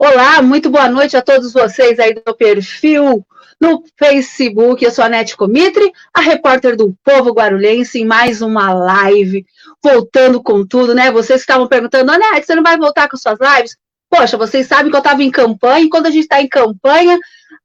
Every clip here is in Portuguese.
Olá, muito boa noite a todos vocês aí do meu perfil no Facebook. Eu sou a Nete Comitri, a repórter do Povo Guarulhense, em mais uma live, voltando com tudo, né? Vocês estavam perguntando, Nete, você não vai voltar com suas lives? Poxa, vocês sabem que eu estava em campanha, e quando a gente está em campanha,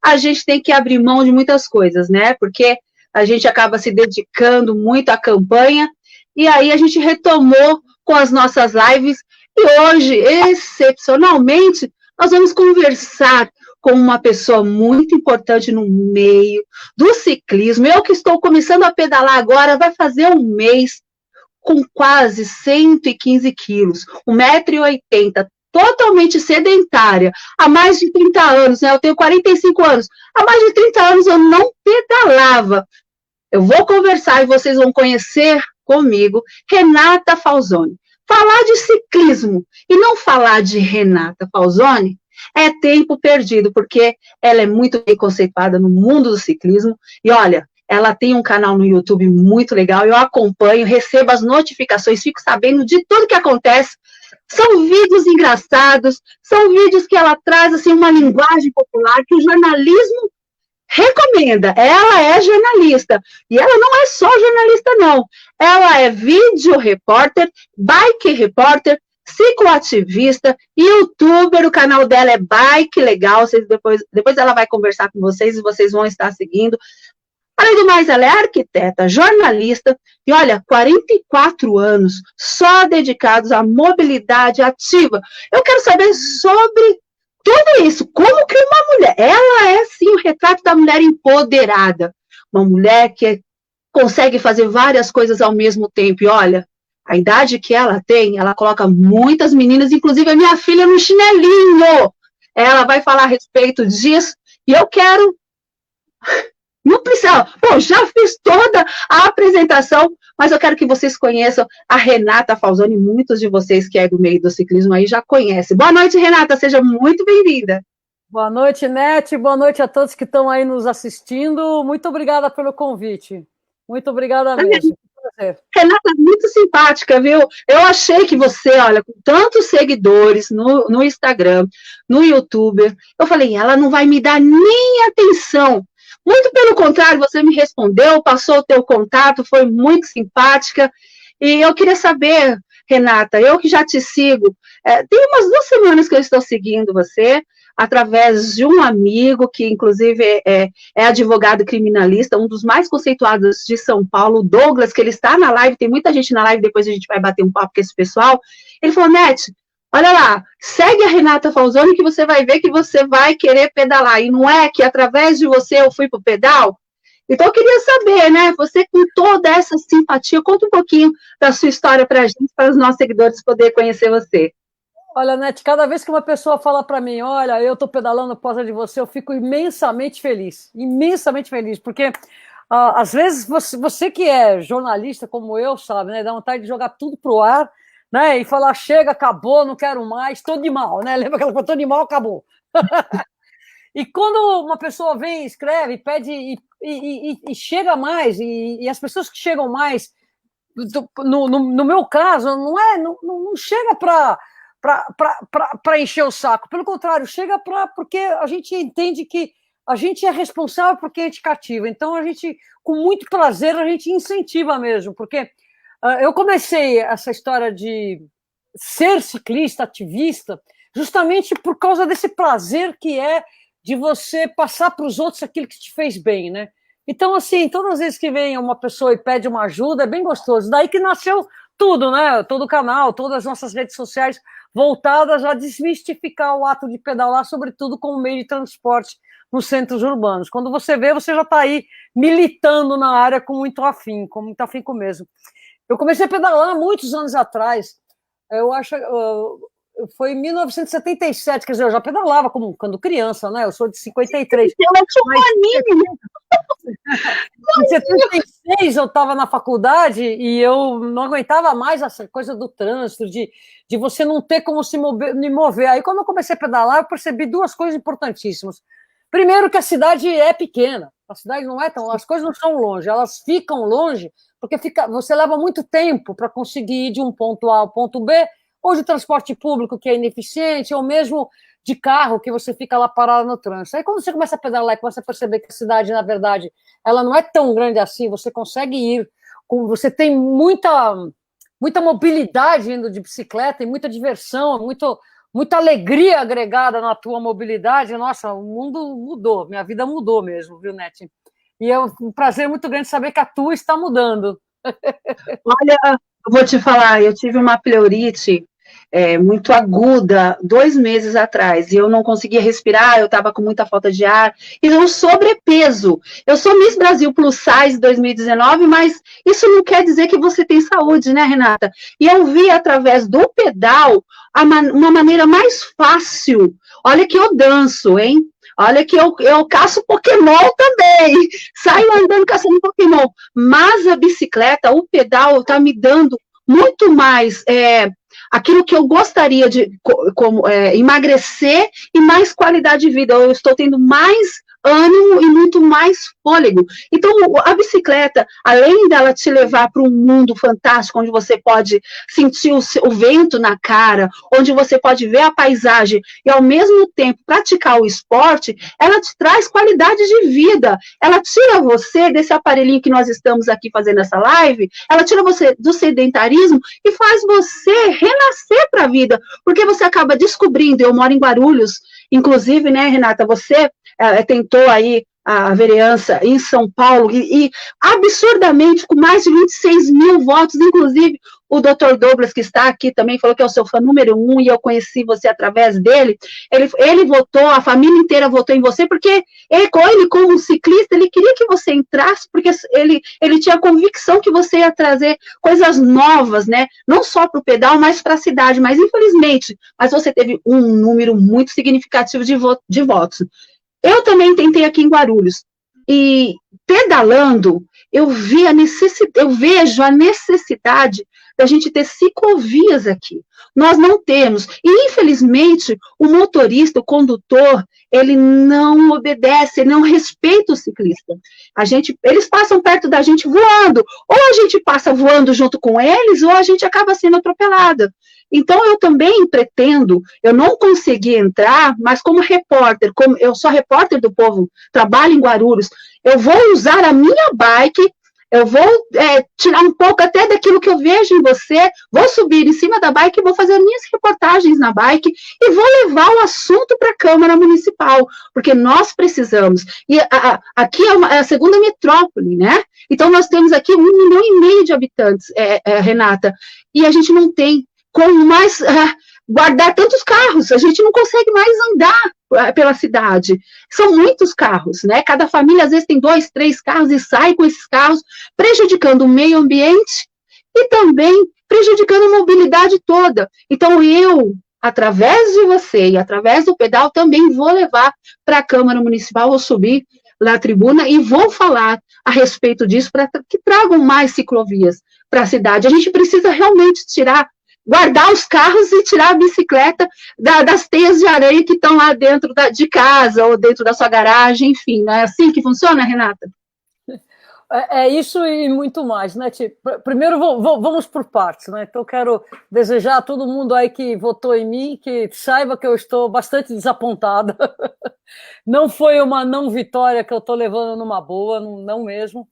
a gente tem que abrir mão de muitas coisas, né? Porque a gente acaba se dedicando muito à campanha, e aí a gente retomou com as nossas lives, e hoje, excepcionalmente, nós vamos conversar com uma pessoa muito importante no meio do ciclismo. Eu que estou começando a pedalar agora, vai fazer um mês, com quase 115 quilos, 1,80 m, totalmente sedentária, há mais de 30 anos, né? Eu tenho 45 anos, há mais de 30 anos eu não pedalava. Eu vou conversar e vocês vão conhecer comigo Renata Falzoni. Falar de ciclismo e não falar de Renata Falzoni é tempo perdido, porque ela é muito bem conceituada no mundo do ciclismo. E olha, ela tem um canal no YouTube muito legal, eu acompanho, recebo as notificações, fico sabendo de tudo que acontece. São vídeos engraçados, são vídeos que ela traz assim, uma linguagem popular que o jornalismo recomenda. Ela é jornalista, e ela não é só jornalista, não. Ela é vídeo repórter, bike repórter, cicloativista, youtuber, o canal dela é Bike Legal, vocês depois ela vai conversar com vocês e vocês vão estar seguindo. Além do mais, ela é arquiteta, jornalista, e olha, 44 anos só dedicados à mobilidade ativa. Eu quero saber sobre tudo isso, como que uma mulher, ela é sim o retrato da mulher empoderada, uma mulher que consegue fazer várias coisas ao mesmo tempo, e olha, a idade que ela tem, ela coloca muitas meninas, inclusive a minha filha, no chinelinho. Ela vai falar a respeito disso, e eu quero... Não precisa... Bom, já fiz toda a apresentação, mas eu quero que vocês conheçam a Renata Falzoni, muitos de vocês que é do meio do ciclismo aí já conhecem. Boa noite, Renata, seja muito bem-vinda. Boa noite, Nete, boa noite a todos que estão aí nos assistindo. Muito obrigada pelo convite. Muito obrigada mesmo. Renata, muito simpática, viu? Eu achei que você, olha, com tantos seguidores no Instagram, no YouTube, eu falei, ela não vai me dar nem atenção. Muito pelo contrário, você me respondeu, passou o teu contato, foi muito simpática. E eu queria saber, Renata, eu que já te sigo, tem umas 2 semanas que eu estou seguindo você, através de um amigo que, inclusive, é advogado criminalista, um dos mais conceituados de São Paulo, Douglas, que ele está na live, tem muita gente na live, depois a gente vai bater um papo com esse pessoal. Ele falou, Nete, olha lá, segue a Renata Falzoni que você vai ver que você vai querer pedalar. E não é que através de você eu fui para o pedal? Então eu queria saber, né, você com toda essa simpatia, conta um pouquinho da sua história para a gente, para os nossos seguidores poderem conhecer você. Olha, Nete, cada vez que uma pessoa fala para mim, olha, eu estou pedalando por causa de você, eu fico imensamente feliz, porque às vezes você que é jornalista como eu, sabe, né, dá vontade de jogar tudo pro ar, né, e falar, chega, acabou, não quero mais, tô de mal, né, lembra aquela coisa, tô de mal, acabou. E quando uma pessoa vem, escreve, pede e chega mais, e as pessoas que chegam mais, no meu caso, não chega para encher o saco. Pelo contrário, chega porque a gente entende que a gente é responsável por quem a gente cativa. Então, a gente, com muito prazer, a gente incentiva mesmo, porque eu comecei essa história de ser ciclista, ativista, justamente por causa desse prazer que é de você passar para os outros aquilo que te fez bem, né? Então, assim, todas as vezes que vem uma pessoa e pede uma ajuda, é bem gostoso. Daí que nasceu tudo, né? Todo o canal, todas as nossas redes sociais voltadas a desmistificar o ato de pedalar, sobretudo como meio de transporte nos centros urbanos. Quando você vê, você já está aí militando na área com muito afinco mesmo. Eu comecei a pedalar muitos anos atrás, eu acho, foi em 1977, quer dizer, eu já pedalava quando criança, né? Eu sou de 53. Em 76 eu estava na faculdade e eu não aguentava mais essa coisa do trânsito, de você não ter como se mover. Aí, quando eu comecei a pedalar, eu percebi 2 coisas importantíssimas. Primeiro, que a cidade é pequena, a cidade não é tão... As coisas não são longe, elas ficam longe, porque você leva muito tempo para conseguir ir de um ponto A ao ponto B, ou de transporte público que é ineficiente, ou mesmo de carro que você fica lá parado no trânsito. Aí quando você começa a pedalar e começa a perceber que a cidade, na verdade, ela não é tão grande assim, você consegue ir, você tem muita mobilidade indo de bicicleta e muita diversão, muita alegria agregada na tua mobilidade. Nossa, o mundo mudou, minha vida mudou mesmo, viu, Nete? E é um prazer muito grande saber que a tua está mudando. Olha, eu vou te falar, eu tive uma pleurite muito aguda 2 meses atrás, e eu não conseguia respirar, eu estava com muita falta de ar, e um sobrepeso. Eu sou Miss Brasil Plus Size 2019, mas isso não quer dizer que você tem saúde, né, Renata? E eu vi através do pedal uma maneira mais fácil. Olha que eu danço, hein? Olha que eu caço Pokémon também, saio andando caçando Pokémon, mas a bicicleta, o pedal, está me dando muito mais aquilo que eu gostaria de emagrecer e mais qualidade de vida. Eu estou tendo mais ânimo e muito mais fôlego. Então, a bicicleta, além dela te levar para um mundo fantástico, onde você pode sentir o vento na cara, onde você pode ver a paisagem e, ao mesmo tempo, praticar o esporte, ela te traz qualidade de vida. Ela tira você desse aparelhinho que nós estamos aqui fazendo essa live, ela tira você do sedentarismo e faz você renascer para a vida, porque você acaba descobrindo, eu moro em Guarulhos, inclusive, né, Renata, você tentou aí a vereança em São Paulo, e absurdamente, com mais de 26 mil votos, inclusive o doutor Douglas, que está aqui também, falou que é o seu fã número 1, e eu conheci você através dele, ele votou, a família inteira votou em você, porque ele como ciclista, ele queria que você entrasse, porque ele tinha a convicção que você ia trazer coisas novas, né, não só para o pedal, mas para a cidade, mas infelizmente, você teve um número muito significativo de votos. Eu também tentei aqui em Guarulhos, e pedalando, eu vejo a necessidade da gente ter ciclovias aqui. Nós não temos, e infelizmente o motorista, o condutor, ele não obedece, ele não respeita o ciclista. Eles passam perto da gente voando, ou a gente passa voando junto com eles, ou a gente acaba sendo atropelada. Então, eu também pretendo, eu não consegui entrar, mas como repórter, como eu sou repórter do Povo, trabalho em Guarulhos, eu vou usar a minha bike, eu vou tirar um pouco até daquilo que eu vejo em você, vou subir em cima da bike, vou fazer minhas reportagens na bike e vou levar o assunto para a Câmara Municipal, porque nós precisamos. E aqui é a segunda metrópole, né? Então, nós temos aqui 1,5 milhão de habitantes, Renata, e a gente não tem como mais guardar tantos carros, a gente não consegue mais andar pela cidade, são muitos carros, né, cada família às vezes tem 2, 3 carros e sai com esses carros, prejudicando o meio ambiente e também prejudicando a mobilidade toda. Então eu, através de você e através do pedal, também vou levar para a Câmara Municipal, vou subir na tribuna e vou falar a respeito disso para que tragam mais ciclovias para a cidade. A gente precisa realmente guardar os carros e tirar a bicicleta das teias de areia que estão lá dentro de casa ou dentro da sua garagem, enfim, não é assim que funciona, Renata? É isso e muito mais, né, Ti? Primeiro, vamos por partes, né? Então, quero desejar a todo mundo aí que votou em mim que saiba que eu estou bastante desapontada. Não foi uma não vitória que eu estou levando numa boa, não mesmo,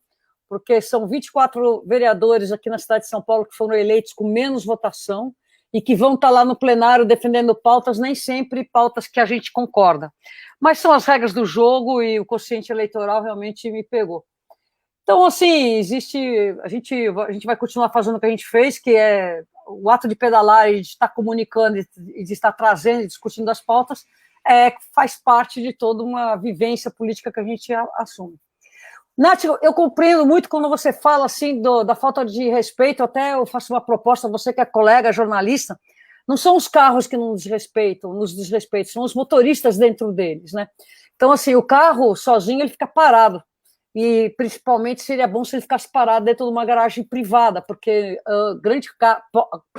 porque são 24 vereadores aqui na cidade de São Paulo que foram eleitos com menos votação e que vão estar lá no plenário defendendo pautas, nem sempre pautas que a gente concorda. Mas são as regras do jogo e o quociente eleitoral realmente me pegou. Então, assim, a gente vai continuar fazendo o que a gente fez, que é o ato de pedalar e de estar comunicando e de estar trazendo e discutindo as pautas, faz parte de toda uma vivência política que a gente assume. Nath, eu compreendo muito quando você fala assim da falta de respeito, até eu faço uma proposta, você que é colega, jornalista, não são os carros que nos desrespeitam, são os motoristas dentro deles, né? Então, assim, o carro sozinho, ele fica parado, e principalmente seria bom se ele ficasse parado dentro de uma garagem privada, porque grande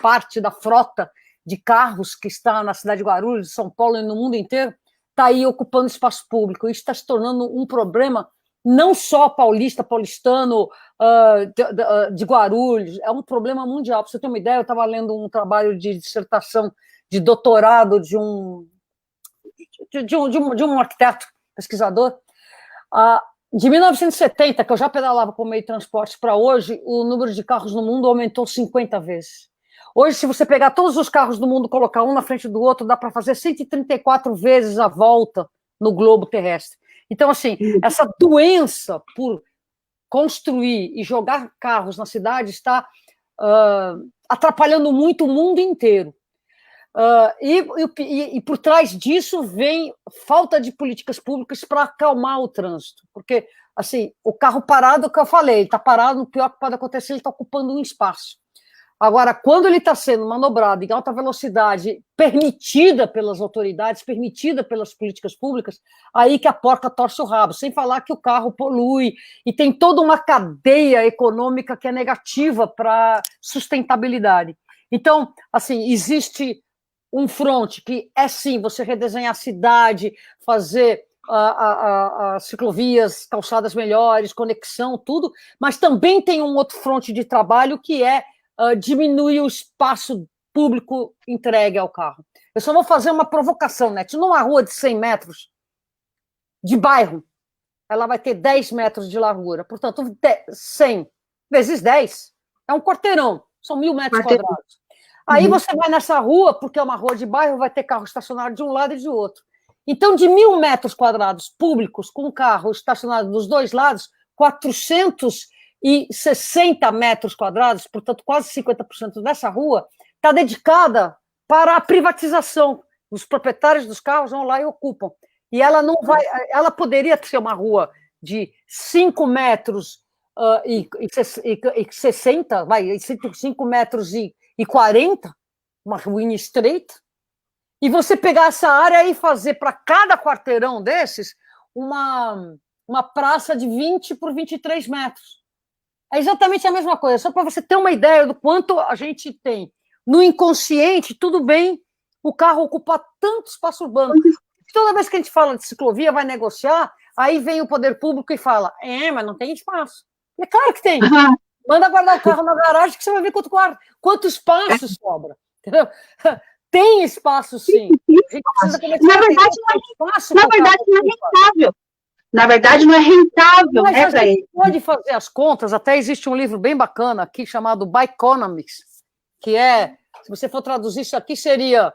parte da frota de carros que está na cidade de Guarulhos, de São Paulo e no mundo inteiro, está aí ocupando espaço público. Isso está se tornando um problema não só paulistano, de Guarulhos, é um problema mundial. Para você ter uma ideia, eu estava lendo um trabalho de dissertação de doutorado de um de um arquiteto, pesquisador, de 1970, que eu já pedalava com meio de transporte, para hoje, o número de carros no mundo aumentou 50 vezes. Hoje, se você pegar todos os carros do mundo, colocar um na frente do outro, dá para fazer 134 vezes a volta no globo terrestre. Então, assim, essa doença por construir e jogar carros na cidade está atrapalhando muito o mundo inteiro. E por trás disso vem falta de políticas públicas para acalmar o trânsito, porque assim, o carro parado, que eu falei, está parado, o pior que pode acontecer, ele está ocupando um espaço. Agora, quando ele está sendo manobrado em alta velocidade, permitida pelas autoridades, permitida pelas políticas públicas, aí que a porca torce o rabo, sem falar que o carro polui, e tem toda uma cadeia econômica que é negativa para sustentabilidade. Então, assim, existe um fronte que é, sim, você redesenhar a cidade, fazer ciclovias, calçadas melhores, conexão, tudo, mas também tem um outro fronte de trabalho que é diminuir o espaço público entregue ao carro. Eu só vou fazer uma provocação, né? Numa rua de 100 metros de bairro, ela vai ter 10 metros de largura. Portanto, 100 vezes 10 é um quarteirão, são 1.000 metros quadrados. Aí você vai nessa rua, porque é uma rua de bairro, vai ter carro estacionado de um lado e de outro. Então, de 1.000 metros quadrados públicos, com carro estacionado dos dois lados, 460 metros quadrados, portanto, quase 50% dessa rua, está dedicada para a privatização. Os proprietários dos carros vão lá e ocupam. E ela não vai. Ela poderia ser uma rua de 5 metros e 60, 5 metros e 40, uma ruína estreita, e você pegar essa área e fazer para cada quarteirão desses uma praça de 20 por 23 metros. É exatamente a mesma coisa, só para você ter uma ideia do quanto a gente tem. No inconsciente, tudo bem o carro ocupar tanto espaço urbano. Toda vez que a gente fala de ciclovia, vai negociar, aí vem o poder público e fala, mas não tem espaço. É claro que tem. Manda guardar o carro na garagem que você vai ver quanto espaço sobra. Entendeu? Tem espaço, sim. Na verdade, não é rentável. Na verdade, não é rentável. Mas a gente pode fazer as contas, até existe um livro bem bacana aqui chamado Bikenomics, que é, se você for traduzir isso aqui, seria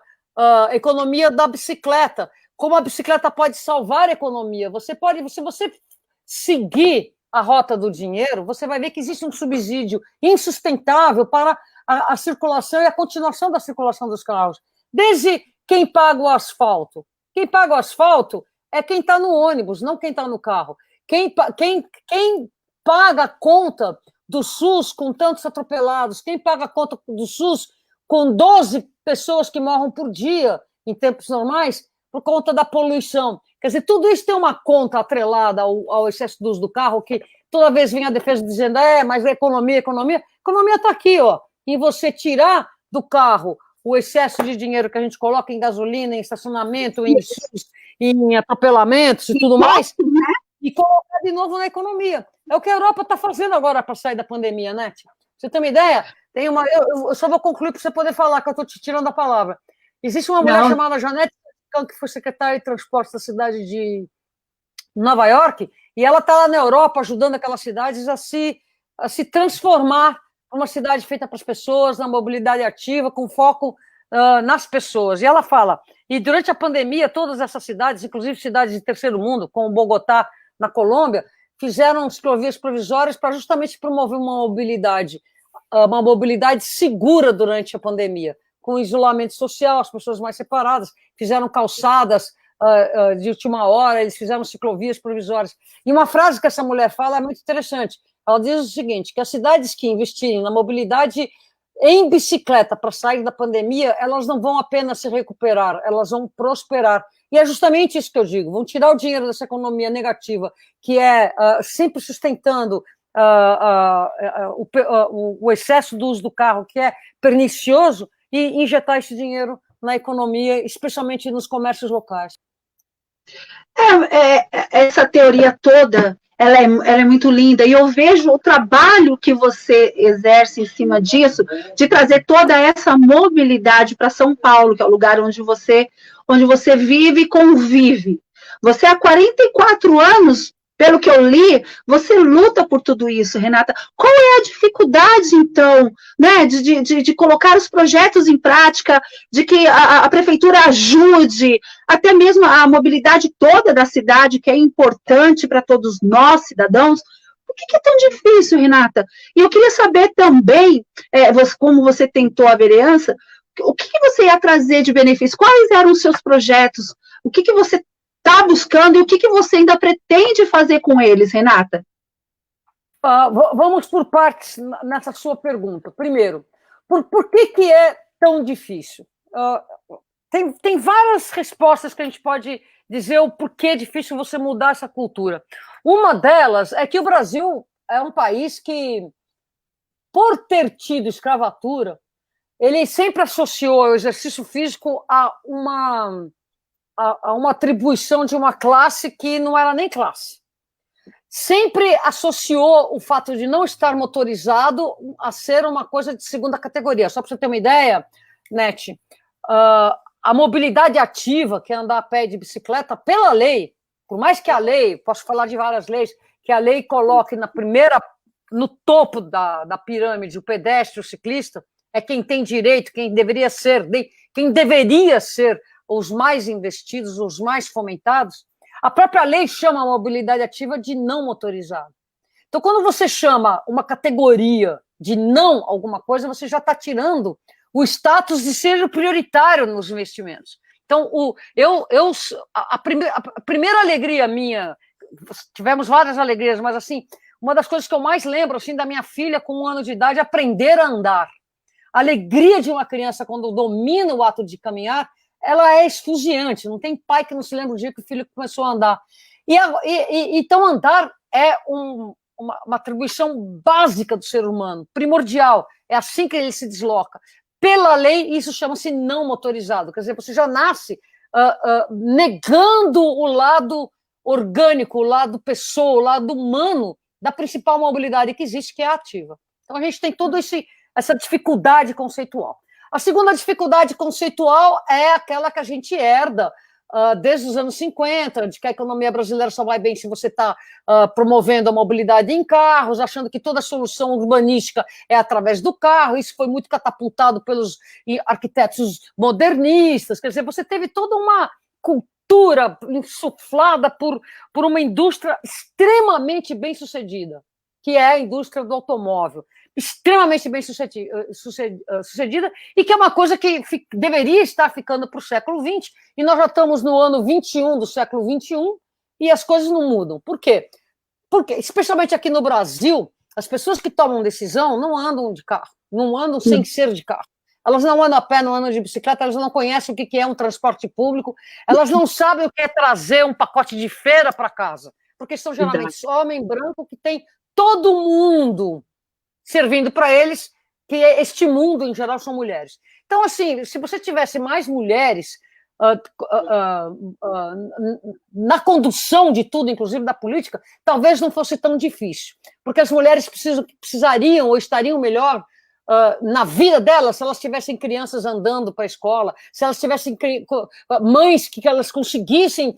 economia da bicicleta. Como a bicicleta pode salvar a economia. Se você seguir a rota do dinheiro, você vai ver que existe um subsídio insustentável para a circulação e a continuação da circulação dos carros. Desde quem paga o asfalto. Quem paga o asfalto é quem está no ônibus, não quem está no carro. Quem paga a conta do SUS com tantos atropelados, quem paga a conta do SUS com 12 pessoas que morrem por dia em tempos normais por conta da poluição. Quer dizer, tudo isso tem uma conta atrelada ao excesso do uso do carro, que toda vez vem a defesa dizendo, mas a economia está aqui, ó, em você tirar do carro o excesso de dinheiro que a gente coloca em gasolina, em estacionamento, em atropelamentos e tudo mais, e colocar de novo na economia. É o que a Europa está fazendo agora para sair da pandemia, né? Você tem uma ideia? Eu só vou concluir para você poder falar, que eu estou te tirando a palavra. Existe uma mulher chamada Janete, que foi secretária de transporte da cidade de Nova York, e ela está lá na Europa ajudando aquelas cidades a se transformar uma cidade feita para as pessoas, na mobilidade ativa, com foco nas pessoas. E ela fala, e durante a pandemia, todas essas cidades, inclusive cidades de terceiro mundo, como Bogotá, na Colômbia, fizeram ciclovias provisórias para justamente promover uma mobilidade segura durante a pandemia, com isolamento social, as pessoas mais separadas, fizeram calçadas de última hora, eles fizeram ciclovias provisórias. E uma frase que essa mulher fala é muito interessante. Ela diz o seguinte, que as cidades que investirem na mobilidade em bicicleta para sair da pandemia, elas não vão apenas se recuperar, elas vão prosperar. E é justamente isso que eu digo, vão tirar o dinheiro dessa economia negativa, que é sempre sustentando o excesso do uso do carro, que é pernicioso, e injetar esse dinheiro na economia, especialmente nos comércios locais. Essa teoria toda, ela é muito linda, e eu vejo o trabalho que você exerce em cima disso, de trazer toda essa mobilidade para São Paulo, que é o lugar onde você vive e convive. Você, há 44 anos, pelo que eu li, você luta por tudo isso, Renata. Qual é a dificuldade, então, né, de colocar os projetos em prática, de que a prefeitura ajude, até mesmo a mobilidade toda da cidade, que é importante para todos nós, cidadãos? Por que é tão difícil, Renata? E eu queria saber também, como você tentou a vereança, o que você ia trazer de benefício? Quais eram os seus projetos? O que você está buscando e o que você ainda pretende fazer com eles, Renata? Vamos por partes nessa sua pergunta. Primeiro, por que é tão difícil? Tem várias respostas que a gente pode dizer o porquê é difícil você mudar essa cultura. Uma delas é que o Brasil é um país que, por ter tido escravatura, ele sempre associou o exercício físico a uma atribuição de uma classe que não era nem classe. Sempre associou o fato de não estar motorizado a ser uma coisa de segunda categoria. Só para você ter uma ideia, Nete, a mobilidade ativa, que é andar a pé de bicicleta, pela lei, por mais que a lei, posso falar de várias leis, que a lei coloque no topo da pirâmide o pedestre, o ciclista, é quem tem direito, quem deveria ser os mais investidos, os mais fomentados. A própria lei chama a mobilidade ativa de não motorizado. Então, quando você chama uma categoria de não alguma coisa, você já está tirando o status de ser o prioritário nos investimentos. Então, a primeira alegria minha, tivemos várias alegrias, mas assim, uma das coisas que eu mais lembro assim, da minha filha com 1 ano de idade, aprender a andar. A alegria de uma criança quando domina o ato de caminhar, ela é esfuziante. Não tem pai que não se lembra do dia que o filho começou a andar. Então, andar é uma atribuição básica do ser humano, primordial. É assim que ele se desloca. Pela lei, isso chama-se não motorizado. Quer dizer, você já nasce negando o lado orgânico, o lado pessoa, o lado humano da principal mobilidade que existe, que é a ativa. Então, a gente tem toda essa dificuldade conceitual. A segunda dificuldade conceitual é aquela que a gente herda desde os anos 50, de que a economia brasileira só vai bem se você está promovendo a mobilidade em carros, achando que toda a solução urbanística é através do carro. Isso foi muito catapultado pelos arquitetos modernistas. Quer dizer, você teve toda uma cultura insuflada por uma indústria extremamente bem-sucedida, que é a indústria do automóvel, extremamente bem sucedida, e que é uma coisa que deveria estar ficando para o século XX, e nós já estamos no ano 21 do século XXI, e as coisas não mudam. Por quê? Porque, especialmente aqui no Brasil, as pessoas que tomam decisão não andam de carro, não andam sem ser de carro. Elas não andam a pé, não andam de bicicleta, elas não conhecem o que é um transporte público, elas não sabem o que é trazer um pacote de feira para casa, porque são geralmente homem branco que tem todo mundo servindo para eles, que este mundo, em geral, são mulheres. Então, assim, se você tivesse mais mulheres na condução de tudo, inclusive da política, talvez não fosse tão difícil, porque as mulheres precisariam ou estariam melhor na vida delas se elas tivessem crianças andando para a escola, se elas tivessem mães que elas conseguissem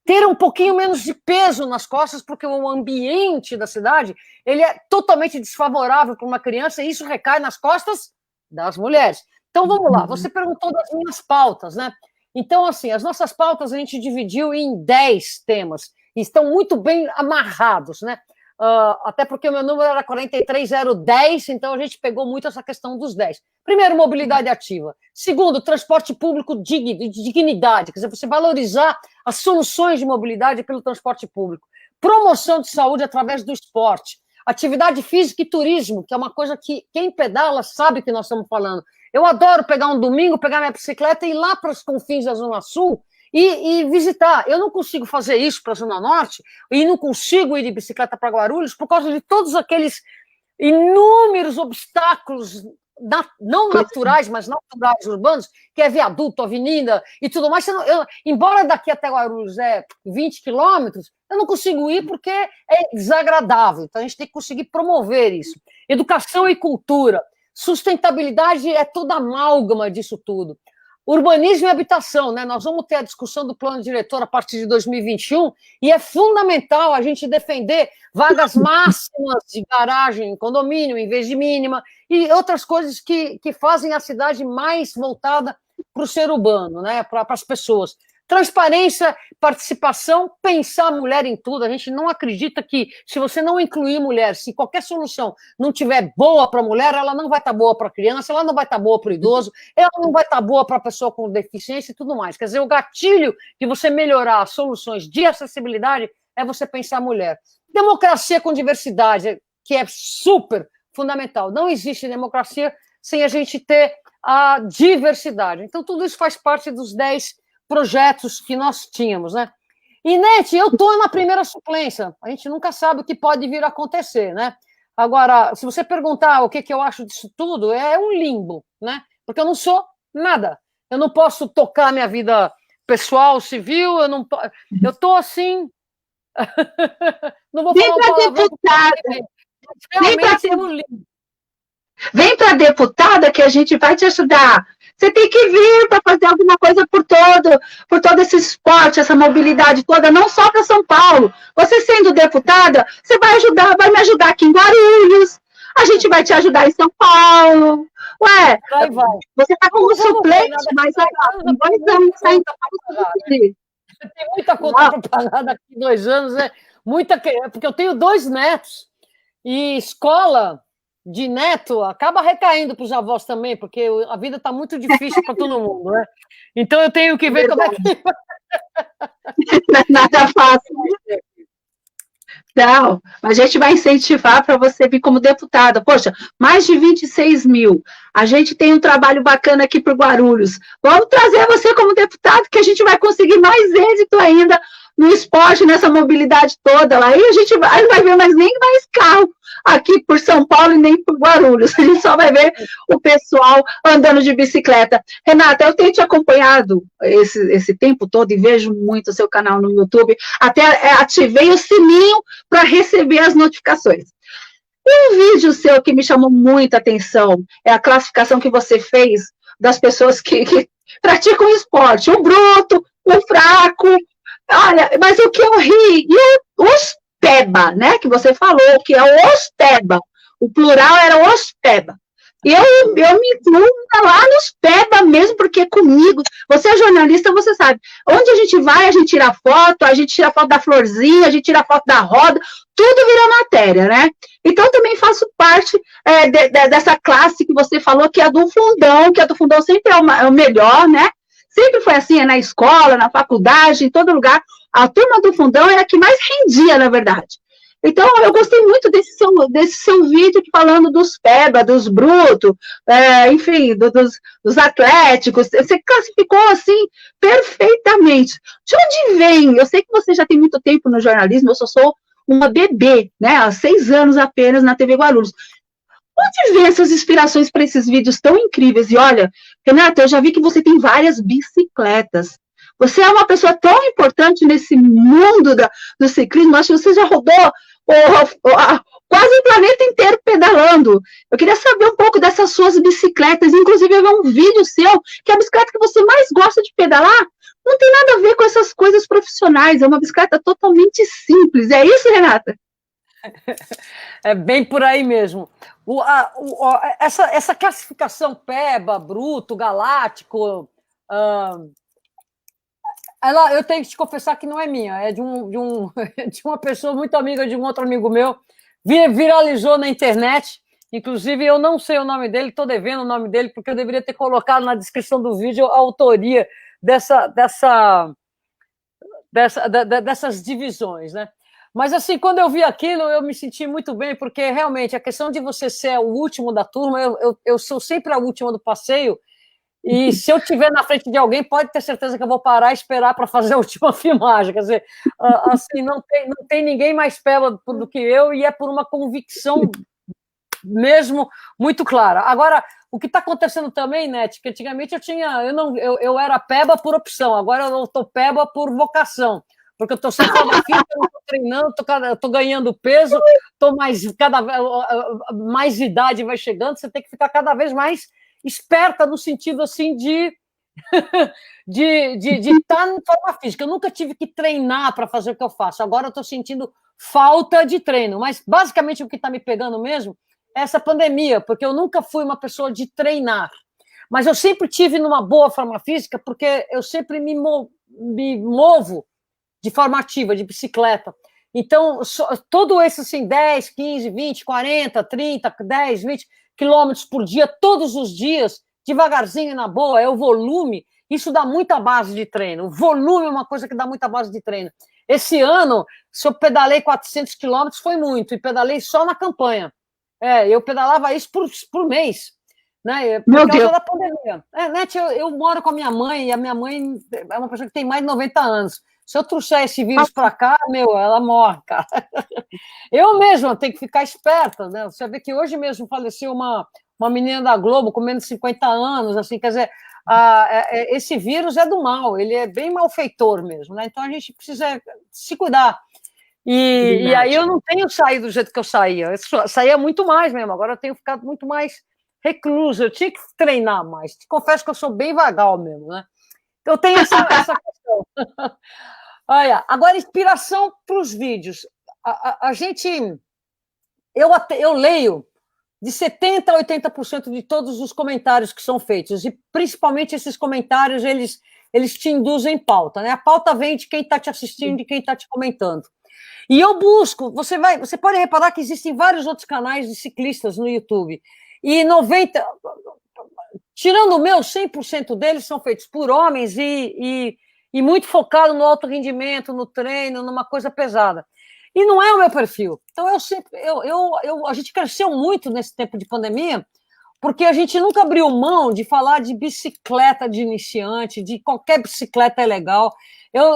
ter um pouquinho menos de peso nas costas, porque o ambiente da cidade ele é totalmente desfavorável para uma criança, e isso recai nas costas das mulheres. Então, vamos lá. Você perguntou das minhas pautas, né? Então, assim, as nossas pautas a gente dividiu em 10 temas, e estão muito bem amarrados, né? Até porque o meu número era 43010, então a gente pegou muito essa questão dos 10. Primeiro, mobilidade ativa. Segundo, transporte público digno, de dignidade, quer dizer, você valorizar as soluções de mobilidade pelo transporte público. Promoção de saúde através do esporte. Atividade física e turismo, que é uma coisa que quem pedala sabe que nós estamos falando. Eu adoro pegar um domingo, pegar minha bicicleta e ir lá para os confins da Zona Sul e visitar. Eu não consigo fazer isso para a Zona Norte e não consigo ir de bicicleta para Guarulhos por causa de todos aqueles inúmeros obstáculos não naturais, mas naturais urbanos, que é viaduto, avenida e tudo mais. Embora daqui até Guarulhos é 20 quilômetros, eu não consigo ir porque é desagradável. Então, a gente tem que conseguir promover isso. Educação e cultura. Sustentabilidade é toda amálgama disso tudo. Urbanismo e habitação, né? Nós vamos ter a discussão do plano diretor a partir de 2021 e é fundamental a gente defender vagas máximas de garagem em condomínio, em vez de mínima, e outras coisas que fazem a cidade mais voltada para o ser urbano, né? Para as pessoas. Transparência, participação, pensar a mulher em tudo. A gente não acredita que, se você não incluir mulher, se qualquer solução não tiver boa para a mulher, ela não vai estar boa para a criança, ela não vai estar boa para o idoso, ela não vai estar boa para a pessoa com deficiência e tudo mais. Quer dizer, o gatilho de você melhorar as soluções de acessibilidade é você pensar a mulher. Democracia com diversidade, que é super fundamental. Não existe democracia sem a gente ter a diversidade. Então, tudo isso faz parte dos 10 projetos que nós tínhamos, né? E, Nete, eu estou na primeira suplência. A gente nunca sabe o que pode vir a acontecer, né? Agora, se você perguntar o que eu acho disso tudo, é um limbo, né? Porque eu não sou nada. Eu não posso tocar minha vida pessoal, civil, eu estou assim... não vou falar um palavrão. Realmente é um limbo. Vem para deputada que a gente vai te ajudar. Você tem que vir para fazer alguma coisa por todo esse esporte, essa mobilidade toda, não só para São Paulo. Você sendo deputada, você vai me ajudar aqui em Guarulhos, a gente vai te ajudar em São Paulo. Ué, você está como suplente, mas em 2 anos ainda está tem muita conta propaganda daqui 2 anos, né? Porque eu tenho 2 netos e escola de neto acaba recaindo para os avós também, porque a vida está muito difícil para todo mundo, né? Então eu tenho que ver como é que... Não é nada fácil. Não, a gente vai incentivar para você vir como deputada. Poxa, mais de 26 mil. A gente tem um trabalho bacana aqui para o Guarulhos. Vamos trazer você como deputado, que a gente vai conseguir mais êxito ainda no esporte, nessa mobilidade toda lá. E a gente vai, não vai ver mais nem mais carro aqui por São Paulo e nem por Guarulhos. A gente só vai ver o pessoal andando de bicicleta. Renata, eu tenho te acompanhado esse tempo todo e vejo muito o seu canal no YouTube. Até ativei o sininho para receber as notificações. E um vídeo seu que me chamou muita atenção é a classificação que você fez das pessoas que praticam esporte. O bruto, o fraco. Olha, mas o que eu ri, e os peba, né, que você falou, que é os peba, o plural era os peba. Eu me incluo lá nos peba mesmo, porque comigo, você é jornalista, você sabe, onde a gente vai, a gente tira foto da florzinha, a gente tira foto da roda, tudo vira matéria, né? Então, eu também faço parte dessa classe que você falou, que é a do fundão, que a do fundão sempre é o melhor, né? Sempre foi assim, na escola, na faculdade, em todo lugar. A turma do fundão é a que mais rendia, na verdade. Então, eu gostei muito desse seu vídeo falando dos peba, dos brutos, enfim, dos atléticos. Você classificou, assim, perfeitamente. De onde vem? Eu sei que você já tem muito tempo no jornalismo, eu só sou uma bebê, né, há 6 anos apenas na TV Guarulhos. Onde vem essas inspirações para esses vídeos tão incríveis? E olha, Renata, eu já vi que você tem várias bicicletas. Você é uma pessoa tão importante nesse mundo do ciclismo. Acho que você já rodou quase o planeta inteiro pedalando. Eu queria saber um pouco dessas suas bicicletas. Inclusive, eu vi um vídeo seu, que a bicicleta que você mais gosta de pedalar não tem nada a ver com essas coisas profissionais. É uma bicicleta totalmente simples. É isso, Renata? É bem por aí mesmo. Essa classificação peba, bruto, galáctico, eu tenho que te confessar que não é minha, é de uma pessoa muito amiga de um outro amigo meu, viralizou na internet, inclusive eu não sei o nome dele, estou devendo o nome dele, porque eu deveria ter colocado na descrição do vídeo a autoria dessas divisões, né? Mas, assim, quando eu vi aquilo, eu me senti muito bem, porque, realmente, a questão de você ser o último da turma, eu sou sempre a última do passeio, e se eu estiver na frente de alguém, pode ter certeza que eu vou parar e esperar para fazer a última filmagem. Quer dizer, assim, não tem ninguém mais peba do que eu, e é por uma convicção mesmo muito clara. Agora, o que está acontecendo também, Nete, que antigamente eu era peba por opção, agora eu estou peba por vocação, porque eu estou sem forma física, eu estou treinando, estou ganhando peso, mais idade vai chegando, você tem que ficar cada vez mais esperta no sentido assim de estar em forma física. Eu nunca tive que treinar para fazer o que eu faço, agora eu estou sentindo falta de treino, mas basicamente o que está me pegando mesmo é essa pandemia, porque eu nunca fui uma pessoa de treinar, mas eu sempre tive numa boa forma física, porque eu sempre me movo de forma ativa, de bicicleta. Então, todo esse assim, 10, 15, 20, 40, 30, 10, 20 quilômetros por dia, todos os dias, devagarzinho, na boa, é o volume, isso dá muita base de treino. O volume é uma coisa que dá muita base de treino. Esse ano, se eu pedalei 400 quilômetros, foi muito, e pedalei só na campanha. Eu pedalava isso por mês, né? Por causa da pandemia. Nete, eu moro com a minha mãe, e a minha mãe é uma pessoa que tem mais de 90 anos. Se eu trouxer esse vírus para cá, ela morre, cara. Eu mesma tenho que ficar esperta, né? Você vê que hoje mesmo faleceu uma menina da Globo com menos de 50 anos, assim, quer dizer, esse vírus é do mal, ele é bem malfeitor mesmo, né? Então a gente precisa se cuidar. E aí eu não tenho saído do jeito que eu saía. Eu saía muito mais mesmo, agora eu tenho ficado muito mais reclusa. Eu tinha que treinar mais. Te confesso que eu sou bem vagal mesmo, né? Eu tenho essa questão. Olha, agora, inspiração para os vídeos. Eu leio de 70% a 80% de todos os comentários que são feitos, e principalmente esses comentários, eles te induzem em pauta, né? A pauta vem de quem está te assistindo, de quem está te comentando. E eu busco, você pode reparar que existem vários outros canais de ciclistas no YouTube, e tirando o meu, 100% deles são feitos por homens e muito focado no alto rendimento, no treino, numa coisa pesada. E não é o meu perfil. Então, a gente cresceu muito nesse tempo de pandemia, porque a gente nunca abriu mão de falar de bicicleta de iniciante, de qualquer bicicleta é legal.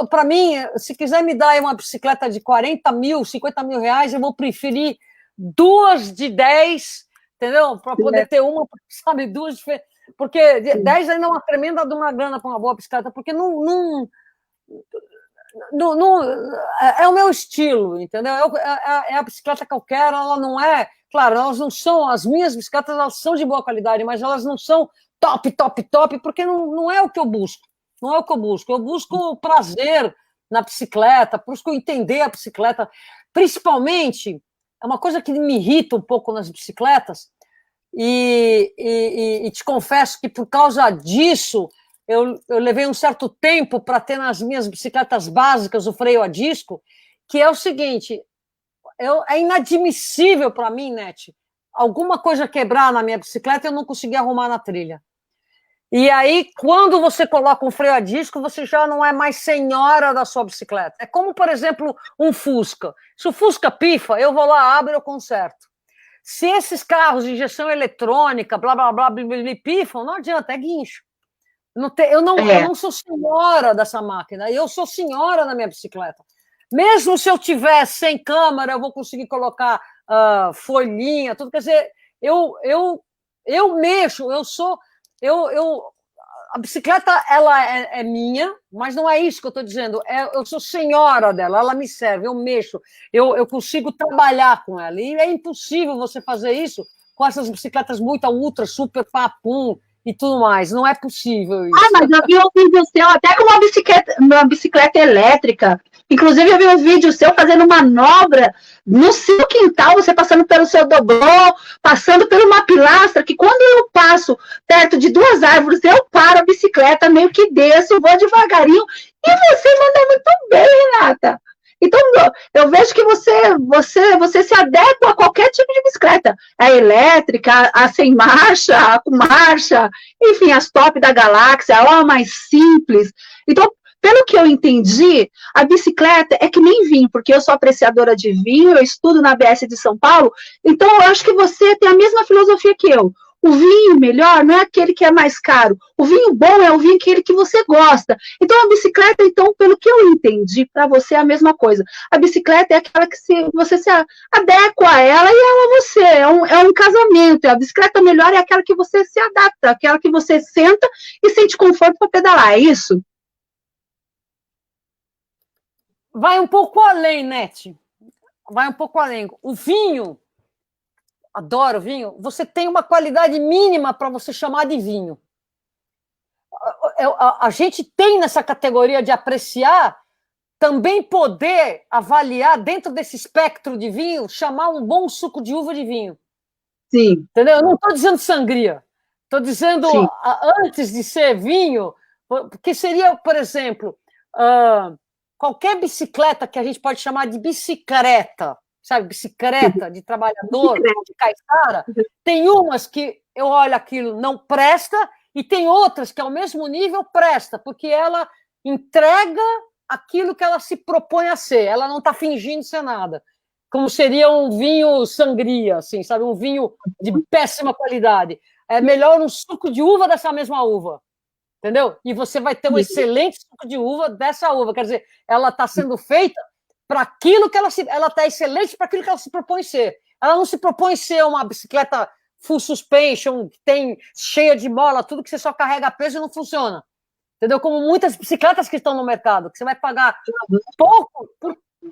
Para mim, se quiser me dar uma bicicleta de 40 mil, 50 mil reais, eu vou preferir 2 de 10, entendeu? Para poder ter uma, sabe, 2 diferentes. Porque 10 ainda é uma tremenda de uma grana para uma boa bicicleta, porque não é o meu estilo, entendeu? É a bicicleta que eu quero, ela não é... Claro, elas não são... As minhas bicicletas, elas são de boa qualidade, mas elas não são top, porque não é o que eu busco. Não é o que eu busco. Eu busco prazer na bicicleta, busco entender a bicicleta. Principalmente, é uma coisa que me irrita um pouco nas bicicletas, e te confesso que por causa disso eu levei um certo tempo para ter nas minhas bicicletas básicas o freio a disco, que é o seguinte, é inadmissível para mim, Nete, alguma coisa quebrar na minha bicicleta e eu não conseguir arrumar na trilha. E aí, quando você coloca um freio a disco, você já não é mais senhora da sua bicicleta. É como, por exemplo, um Fusca. Se o Fusca pifa, eu vou lá, abro e eu conserto. Se esses carros de injeção eletrônica, blá, blá, blá, pifam, não adianta, é guincho. Eu não sou senhora dessa máquina, eu sou senhora da minha bicicleta. Mesmo se eu tiver sem câmera, eu vou conseguir colocar folhinha, tudo. Quer dizer, eu mexo, a bicicleta, ela é minha, mas não é isso que eu estou dizendo. Eu sou senhora dela, ela me serve, eu mexo, eu consigo trabalhar com ela. E é impossível você fazer isso com essas bicicletas muito ultra, super papum e tudo mais. Não é possível isso. Mas eu vi um vídeo seu até com uma bicicleta elétrica. Inclusive, eu vi um vídeo seu fazendo manobra no seu quintal, você passando pelo seu dobrô, passando por uma pilastra, que quando eu passo perto de 2 árvores, eu paro a bicicleta, meio que desço, vou devagarinho, e você manda muito bem, Renata. Então, eu vejo que você se adequa a qualquer tipo de bicicleta. A elétrica, a sem marcha, a com marcha, enfim, as top da galáxia, a mais simples. Então, pelo que eu entendi, a bicicleta é que nem vinho, porque eu sou apreciadora de vinho, eu estudo na ABS de São Paulo, então eu acho que você tem a mesma filosofia que eu. O vinho melhor não é aquele que é mais caro. O vinho bom é o vinho aquele que você gosta. Então, a bicicleta, então, pelo que eu entendi, para você é a mesma coisa. A bicicleta é aquela que você se adequa a ela e ela a você. É um casamento. A bicicleta melhor é aquela que você se adapta, aquela que você senta e sente conforto para pedalar. É isso? Vai um pouco além, Nete. Vai um pouco além. O vinho, adoro vinho, você tem uma qualidade mínima para você chamar de vinho. A gente tem nessa categoria de apreciar, também poder avaliar dentro desse espectro de vinho, chamar um bom suco de uva de vinho. Sim. Entendeu? Eu não estou dizendo sangria. Estou dizendo, antes de ser vinho, que seria, por exemplo, qualquer bicicleta que a gente pode chamar de bicicleta, sabe? Bicicleta de trabalhador, de caiçara. Tem umas que eu olho aquilo, não presta, e tem outras que, ao mesmo nível, presta, porque ela entrega aquilo que ela se propõe a ser. Ela não está fingindo ser nada. Como seria um vinho sangria, assim, sabe? Um vinho de péssima qualidade. É melhor um suco de uva dessa mesma uva. Entendeu? E você vai ter um excelente suco de uva dessa uva. Quer dizer, ela está sendo feita para aquilo que ela está excelente para aquilo que ela se propõe ser. Ela não se propõe ser uma bicicleta full suspension, que tem cheia de mola, tudo que você só carrega peso e não funciona. Entendeu? Como muitas bicicletas que estão no mercado, que você vai pagar pouco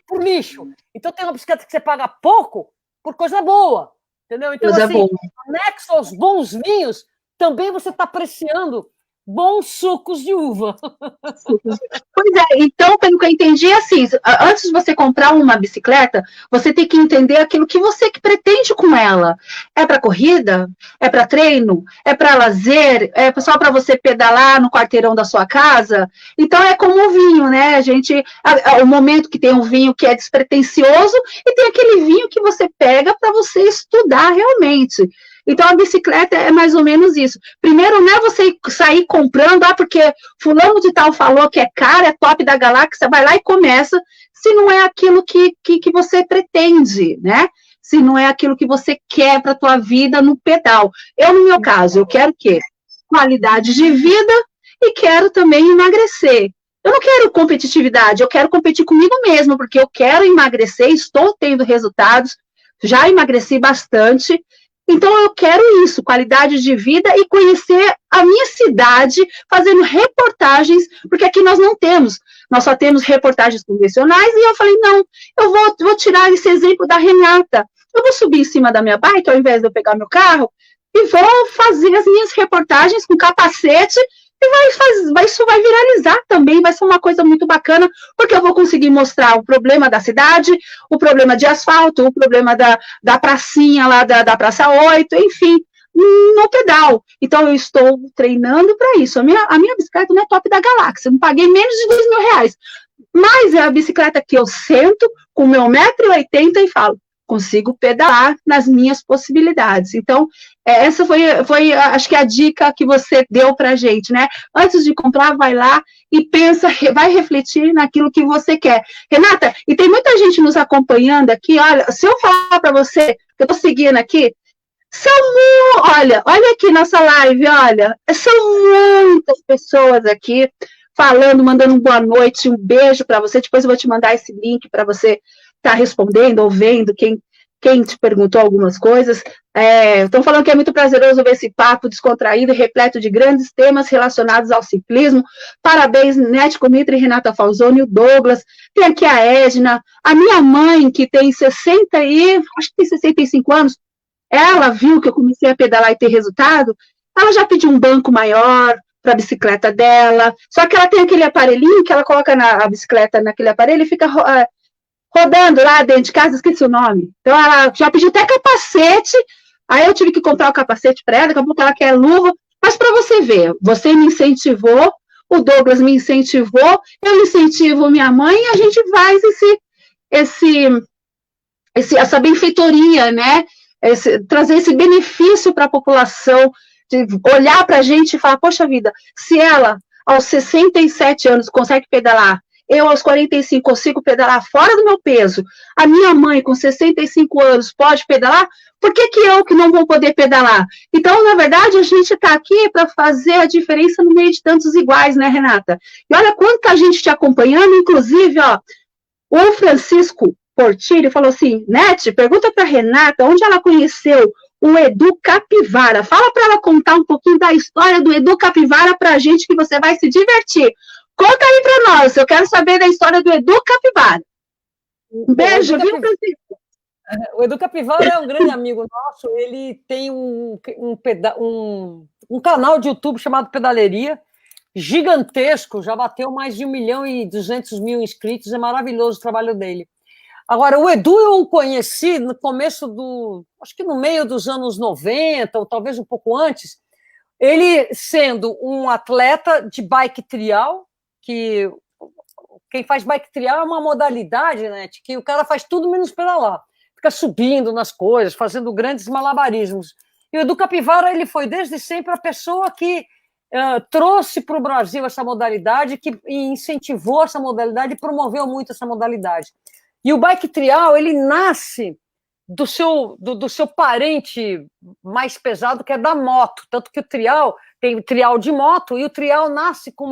por lixo. Então tem uma bicicleta que você paga pouco por coisa boa. Entendeu? Então, assim, anexo aos bons vinhos, também você está apreciando bons sucos de uva. Pois é, então, pelo que eu entendi, é assim, antes de você comprar uma bicicleta, você tem que entender aquilo que você que pretende com ela. É para corrida? É para treino? É para lazer? É só para você pedalar no quarteirão da sua casa? Então, é como o vinho, né? A gente, o momento que tem um vinho que é despretensioso e tem aquele vinho que você pega para você estudar realmente. Então, a bicicleta é mais ou menos isso. Primeiro, não é você sair comprando, porque fulano de tal falou que é caro, é top da galáxia, vai lá e começa, se não é aquilo que você pretende, né? Se não é aquilo que você quer para a tua vida no pedal. Eu, no meu caso, eu quero o quê? Qualidade de vida e quero também emagrecer. Eu não quero competitividade, eu quero competir comigo mesma, porque eu quero emagrecer, estou tendo resultados, já emagreci bastante. Então, eu quero isso, qualidade de vida e conhecer a minha cidade fazendo reportagens, porque aqui nós não temos, nós só temos reportagens convencionais, e eu falei, não, eu vou tirar esse exemplo da Renata, eu vou subir em cima da minha bike, ao invés de eu pegar meu carro, e vou fazer as minhas reportagens com capacete, e isso vai viralizar também, vai ser uma coisa muito bacana, porque eu vou conseguir mostrar o problema da cidade, o problema de asfalto, o problema da pracinha lá da Praça 8, enfim, no pedal. Então, eu estou treinando para isso. A minha bicicleta não é top da galáxia, não paguei menos de R$2.000, mas é a bicicleta que eu sento com o meu 1,80 m e falo, consigo pedalar nas minhas possibilidades. Então, essa foi, acho que a dica que você deu para a gente, né? Antes de comprar, vai lá e pensa, vai refletir naquilo que você quer. Renata, e tem muita gente nos acompanhando aqui, olha, se eu falar para você, que eu estou seguindo aqui, olha aqui nossa live, olha, são muitas pessoas aqui falando, mandando uma boa noite, um beijo para você, depois eu vou te mandar esse link para você está respondendo ou vendo quem te perguntou algumas coisas. Estão falando que é muito prazeroso ver esse papo descontraído e repleto de grandes temas relacionados ao ciclismo. Parabéns, Nete Comitri, Renata Falzoni, o Douglas. Tem aqui a Edna, a minha mãe, que tem 65 anos, ela viu que eu comecei a pedalar e ter resultado, ela já pediu um banco maior para a bicicleta dela, só que ela tem aquele aparelhinho que ela coloca a bicicleta naquele aparelho e fica rodando lá dentro de casa, esqueci o nome. Então, ela já pediu até capacete, aí eu tive que comprar o capacete para ela, daqui a pouco ela quer luva, mas para você ver, você me incentivou, o Douglas me incentivou, eu incentivo minha mãe, e a gente faz essa benfeitoria, né? Trazer esse benefício para a população, de olhar para a gente e falar, poxa vida, se ela, aos 67 anos, consegue pedalar, eu aos 45 consigo pedalar fora do meu peso, a minha mãe com 65 anos pode pedalar, por que eu que não vou poder pedalar? Então, na verdade, a gente está aqui para fazer a diferença no meio de tantos iguais, né, Renata? E olha quanta gente te acompanhando, inclusive, ó, o Francisco Portilho falou assim, Nete, pergunta para Renata onde ela conheceu o Edu Capivara. Fala para ela contar um pouquinho da história do Edu Capivara para a gente, que você vai se divertir. Conta aí para nós, eu quero saber da história do Edu Capivara. Um beijo, viu, Francisco? O Edu Capivara é um grande amigo nosso, ele tem um canal de YouTube chamado Pedaleria, gigantesco, já bateu mais de 1.200.000 inscritos, é maravilhoso o trabalho dele. Agora, o Edu eu o conheci no começo acho que no meio dos anos 90, ou talvez um pouco antes, ele sendo um atleta de bike trial, que quem faz bike trial é uma modalidade, né, que o cara faz tudo menos pedalar, fica subindo nas coisas, fazendo grandes malabarismos. E o Edu Capivara, ele foi desde sempre a pessoa que trouxe para o Brasil essa modalidade, que incentivou essa modalidade e promoveu muito essa modalidade. E o bike trial, ele nasce do seu parente mais pesado, que é da moto. Tanto que o trial, tem o trial de moto, e o trial nasce com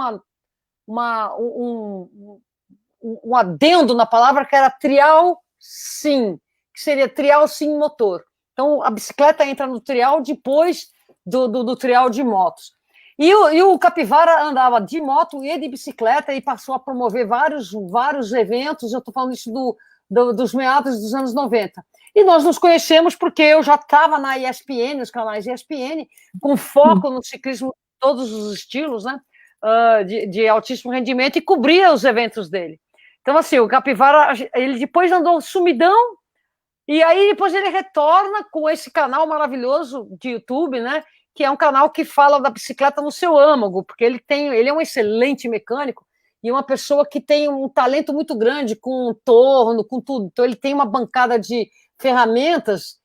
um adendo na palavra, que era trial sim, que seria trial sim motor. Então, a bicicleta entra no trial depois do trial de motos. E o Capivara andava de moto e de bicicleta e passou a promover vários eventos. Eu estou falando isso dos meados dos anos 90. E nós nos conhecemos porque eu já estava na ESPN, nos canais ESPN, com foco no ciclismo de todos os estilos, né? De altíssimo rendimento, e cobria os eventos dele. Então, assim, o Capivara, ele depois andou sumidão, e aí depois ele retorna com esse canal maravilhoso de YouTube, né? Que é um canal que fala da bicicleta no seu âmago, porque ele é um excelente mecânico e uma pessoa que tem um talento muito grande com torno, com tudo. Então ele tem uma bancada de ferramentas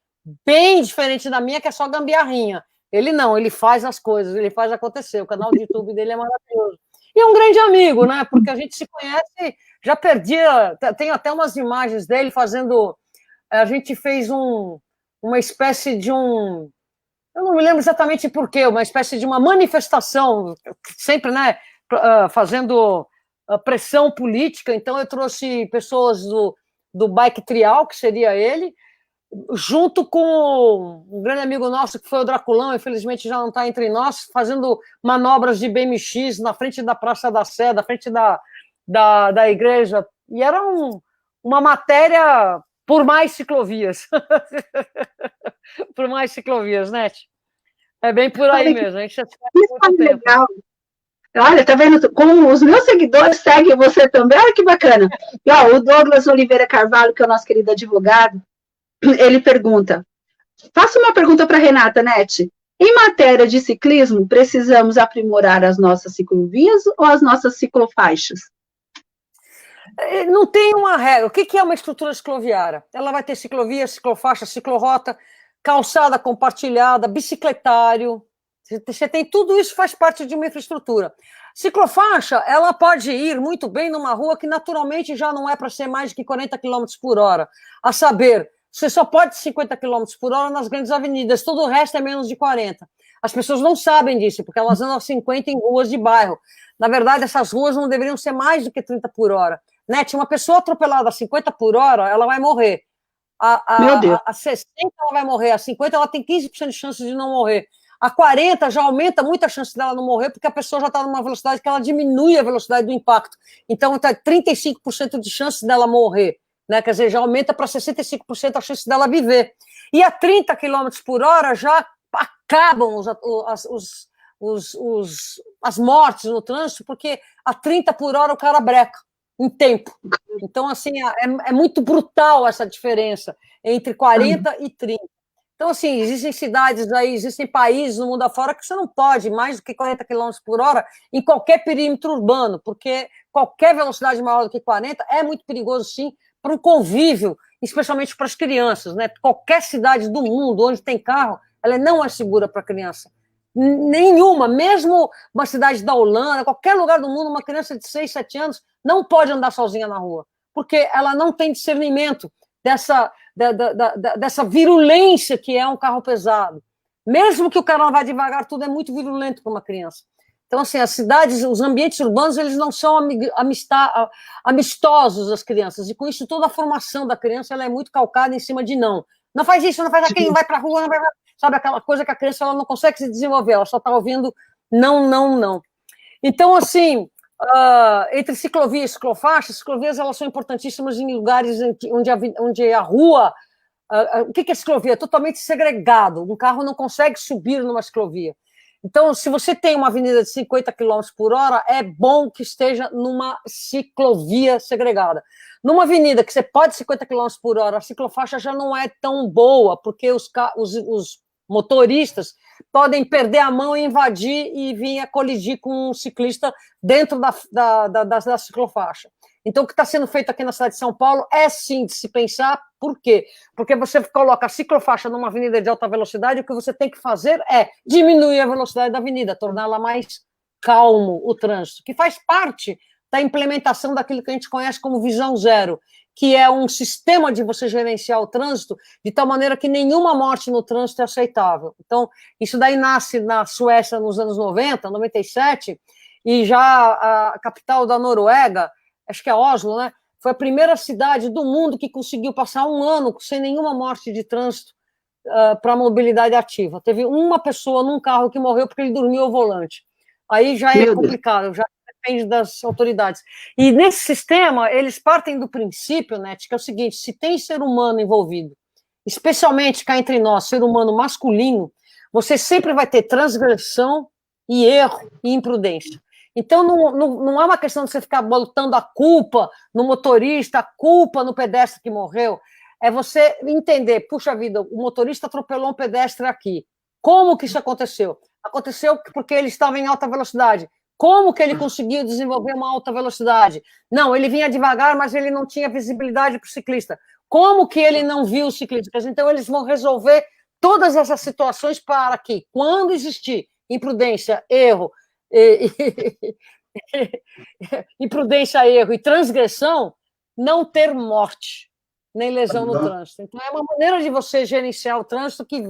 bem diferente da minha, que é só gambiarrinha. Ele não, ele faz as coisas, ele faz acontecer. O canal do YouTube dele é maravilhoso. E é um grande amigo, né? Porque a gente se conhece, já perdia, tem até umas imagens dele fazendo. A gente fez uma espécie de eu não me lembro exatamente por quê, uma espécie de uma manifestação, sempre, né, fazendo pressão política. Então eu trouxe pessoas do bike trial, que seria ele, junto com um grande amigo nosso, que foi o Draculão, infelizmente já não está entre nós, fazendo manobras de BMX na frente da Praça da Sé, da frente da igreja. E era uma matéria por mais ciclovias. Por mais ciclovias, né? É bem por aí mesmo. A gente já muito tempo. Legal. Olha, tá vendo? Como os meus seguidores seguem você também, olha que bacana. E, ó, o Douglas Oliveira Carvalho, que é o nosso querido advogado, ele pergunta, faça uma pergunta para a Renata, Nete. Em matéria de ciclismo, precisamos aprimorar as nossas ciclovias ou as nossas ciclofaixas? Não tem uma regra. O que é uma estrutura cicloviária? Ela vai ter ciclovia, ciclofaixa, ciclorrota, calçada compartilhada, bicicletário. Você tem tudo isso, faz parte de uma infraestrutura. Ciclofaixa, ela pode ir muito bem numa rua que naturalmente já não é para ser mais de que 40 km por hora. A saber, você só pode 50 km por hora nas grandes avenidas, todo o resto é menos de 40. As pessoas não sabem disso, porque elas andam a 50 em ruas de bairro. Na verdade, essas ruas não deveriam ser mais do que 30 por hora. Né? Uma pessoa atropelada a 50 por hora, ela vai morrer. A 60 ela vai morrer, a 50 ela tem 15% de chance de não morrer. A 40 já aumenta muito a chance dela não morrer, porque a pessoa já está numa velocidade que ela diminui a velocidade do impacto. Então, está 35% de chance dela morrer. Né? Quer dizer, já aumenta para 65% a chance dela viver. E a 30 km por hora já acabam as mortes no trânsito, porque a 30 por hora o cara breca em tempo. Então, assim, é muito brutal essa diferença entre 40 e 30. Então, assim, existem cidades aí, existem países no mundo afora que você não pode mais do que 40 km por hora em qualquer perímetro urbano, porque qualquer velocidade maior do que 40 é muito perigoso, sim, para um convívio, especialmente para as crianças, né? Qualquer cidade do mundo onde tem carro, ela não é segura para a criança. Nenhuma, mesmo uma cidade da Holanda, qualquer lugar do mundo, uma criança de 6, 7 anos não pode andar sozinha na rua, porque ela não tem discernimento dessa virulência que é um carro pesado. Mesmo que o cara vá devagar, tudo é muito virulento para uma criança. Então, assim, as cidades, os ambientes urbanos, eles não são amistosos às crianças, e com isso toda a formação da criança ela é muito calcada em cima de não. Não faz isso, não faz aquilo, não vai para a rua, não vai... Sabe aquela coisa que a criança ela não consegue se desenvolver, ela só está ouvindo não, não, não. Então, assim, entre ciclovia e ciclofaixa, ciclovias elas são importantíssimas em lugares onde a rua... o que é ciclovia? É totalmente segregado, um carro não consegue subir numa ciclovia. Então, se você tem uma avenida de 50 km por hora, é bom que esteja numa ciclovia segregada. Numa avenida que você pode 50 km por hora, a ciclofaixa já não é tão boa, porque os motoristas podem perder a mão e invadir e vir a colidir com um ciclista dentro da ciclofaixa. Então, o que está sendo feito aqui na cidade de São Paulo é, sim, de se pensar. Por quê? Porque você coloca a ciclofaixa numa avenida de alta velocidade, o que você tem que fazer é diminuir a velocidade da avenida, torná-la mais calmo, o trânsito, que faz parte da implementação daquilo que a gente conhece como visão zero, que é um sistema de você gerenciar o trânsito de tal maneira que nenhuma morte no trânsito é aceitável. Então, isso daí nasce na Suécia nos anos 90, 97, e já a capital da Noruega, acho que é Oslo, né? Foi a primeira cidade do mundo que conseguiu passar um ano sem nenhuma morte de trânsito para a mobilidade ativa. Teve uma pessoa num carro que morreu porque ele dormiu ao volante. Aí já é complicado, já depende das autoridades. E nesse sistema, eles partem do princípio, né, que é o seguinte: se tem ser humano envolvido, especialmente cá entre nós, ser humano masculino, você sempre vai ter transgressão e erro e imprudência. Então, não é uma questão de você ficar botando a culpa no motorista, a culpa no pedestre que morreu. É você entender, puxa vida, o motorista atropelou um pedestre aqui. Como que isso aconteceu? Aconteceu porque ele estava em alta velocidade. Como que ele conseguiu desenvolver uma alta velocidade? Não, ele vinha devagar, mas ele não tinha visibilidade para o ciclista. Como que ele não viu os ciclistas? Então, eles vão resolver todas essas situações para que, quando existir imprudência, erro, imprudência, erro e transgressão, não ter morte, nem lesão no trânsito. Então, é uma maneira de você gerenciar o trânsito que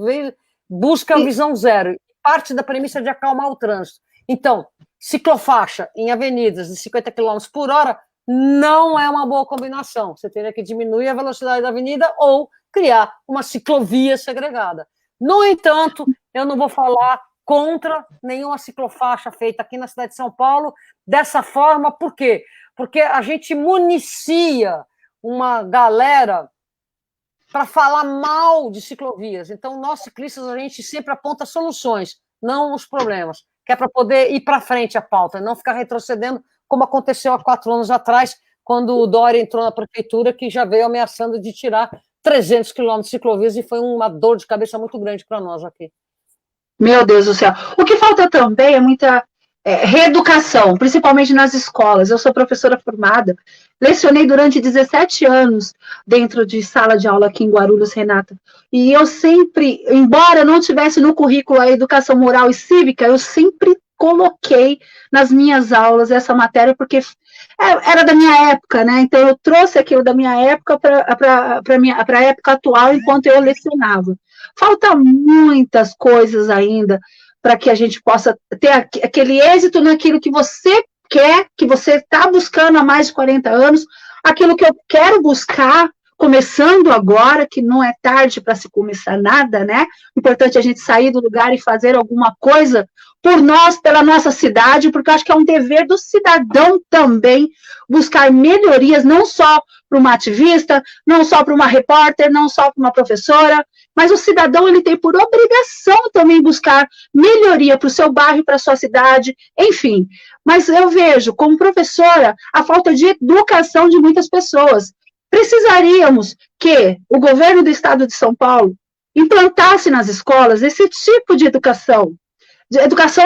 busca a visão zero, parte da premissa de acalmar o trânsito. Então, ciclofaixa em avenidas de 50 km por hora não é uma boa combinação. Você teria que diminuir a velocidade da avenida ou criar uma ciclovia segregada. No entanto, eu não vou falar contra nenhuma ciclofaixa feita aqui na cidade de São Paulo dessa forma. Por quê? Porque a gente municia uma galera para falar mal de ciclovias. Então, nós ciclistas, a gente sempre aponta soluções, não os problemas, que é para poder ir para frente a pauta, não ficar retrocedendo, como aconteceu há 4 anos atrás, quando o Dória entrou na prefeitura, que já veio ameaçando de tirar 300 quilômetros de ciclovias, e foi uma dor de cabeça muito grande para nós aqui. Meu Deus do céu. O que falta também é muita reeducação, principalmente nas escolas. Eu sou professora formada, lecionei durante 17 anos dentro de sala de aula aqui em Guarulhos, Renata. E eu sempre, embora não tivesse no currículo a educação moral e cívica, eu sempre coloquei nas minhas aulas essa matéria, porque era da minha época, né? Então eu trouxe aquilo da minha época para a época atual, enquanto eu lecionava. Falta muitas coisas ainda para que a gente possa ter aquele êxito naquilo que você quer, que você está buscando há mais de 40 anos, aquilo que eu quero buscar, começando agora, que não é tarde para se começar nada, né? O importante é a gente sair do lugar e fazer alguma coisa por nós, pela nossa cidade, porque eu acho que é um dever do cidadão também buscar melhorias, não só para uma ativista, não só para uma repórter, não só para uma professora, mas o cidadão ele tem por obrigação também buscar melhoria para o seu bairro, para a sua cidade, enfim. Mas eu vejo, como professora, a falta de educação de muitas pessoas. Precisaríamos que o governo do estado de São Paulo implantasse nas escolas esse tipo de educação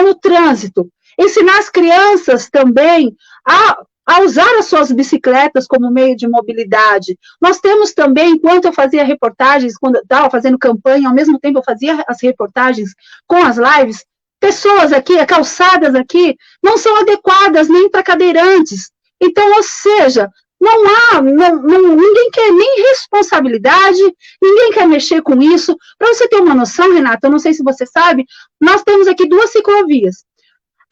no trânsito, ensinar as crianças também a usar as suas bicicletas como meio de mobilidade. Nós temos também, enquanto eu fazia reportagens, quando eu estava fazendo campanha, ao mesmo tempo eu fazia as reportagens com as lives, pessoas aqui, calçadas aqui, não são adequadas nem para cadeirantes. Então, ou seja, ninguém quer nem responsabilidade, ninguém quer mexer com isso. Para você ter uma noção, Renata, eu não sei se você sabe, nós temos aqui 2 ciclovias.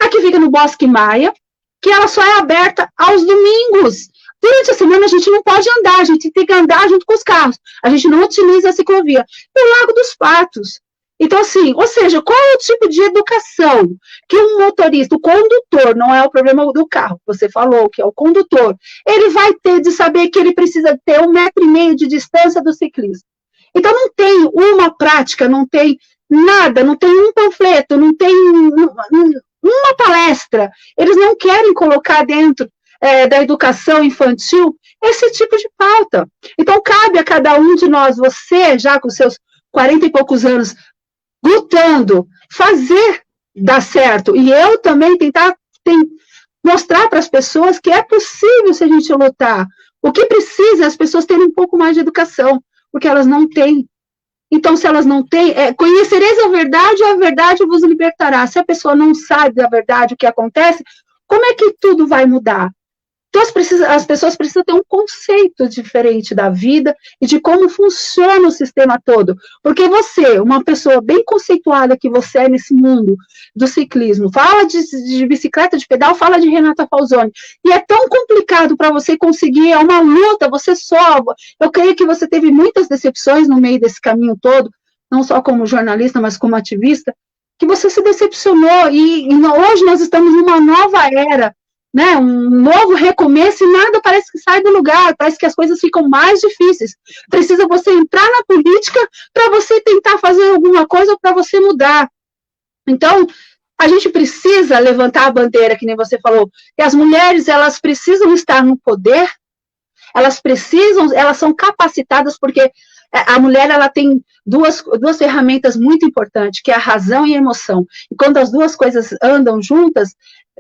A que fica no Bosque Maia, que ela só é aberta aos domingos. Durante a semana a gente não pode andar, a gente tem que andar junto com os carros. A gente não utiliza a ciclovia. E o Lago dos Patos. Então, assim, ou seja, qual é o tipo de educação que um motorista, o condutor, não é o problema do carro, você falou que é o condutor, ele vai ter de saber que ele precisa ter 1,5 metro de distância do ciclista. Então, não tem uma prática, não tem nada, não tem um panfleto, não tem uma palestra. Eles não querem colocar dentro da educação infantil esse tipo de pauta. Então, cabe a cada um de nós, você já com seus 40 e poucos anos, lutando, fazer dar certo. E eu também mostrar para as pessoas que é possível se a gente lutar. O que precisa é as pessoas terem um pouco mais de educação, porque elas não têm. Então, se elas não têm, conhecereis a verdade vos libertará. Se a pessoa não sabe da verdade o que acontece, como é que tudo vai mudar? Então, as pessoas precisam ter um conceito diferente da vida e de como funciona o sistema todo. Porque você, uma pessoa bem conceituada que você é nesse mundo do ciclismo, fala de bicicleta de pedal, fala de Renata Falzoni, e é tão complicado para você conseguir, é uma luta, você sobe. Eu creio que você teve muitas decepções no meio desse caminho todo, não só como jornalista, mas como ativista, que você se decepcionou, e hoje nós estamos numa nova era, né, um novo recomeço, e nada parece que sai do lugar, parece que as coisas ficam mais difíceis. Precisa você entrar na política para você tentar fazer alguma coisa, para você mudar. Então, a gente precisa levantar a bandeira, que nem você falou, e as mulheres, elas precisam estar no poder, elas são capacitadas, porque a mulher, ela tem duas ferramentas muito importantes, que é a razão e a emoção. E quando as duas coisas andam juntas,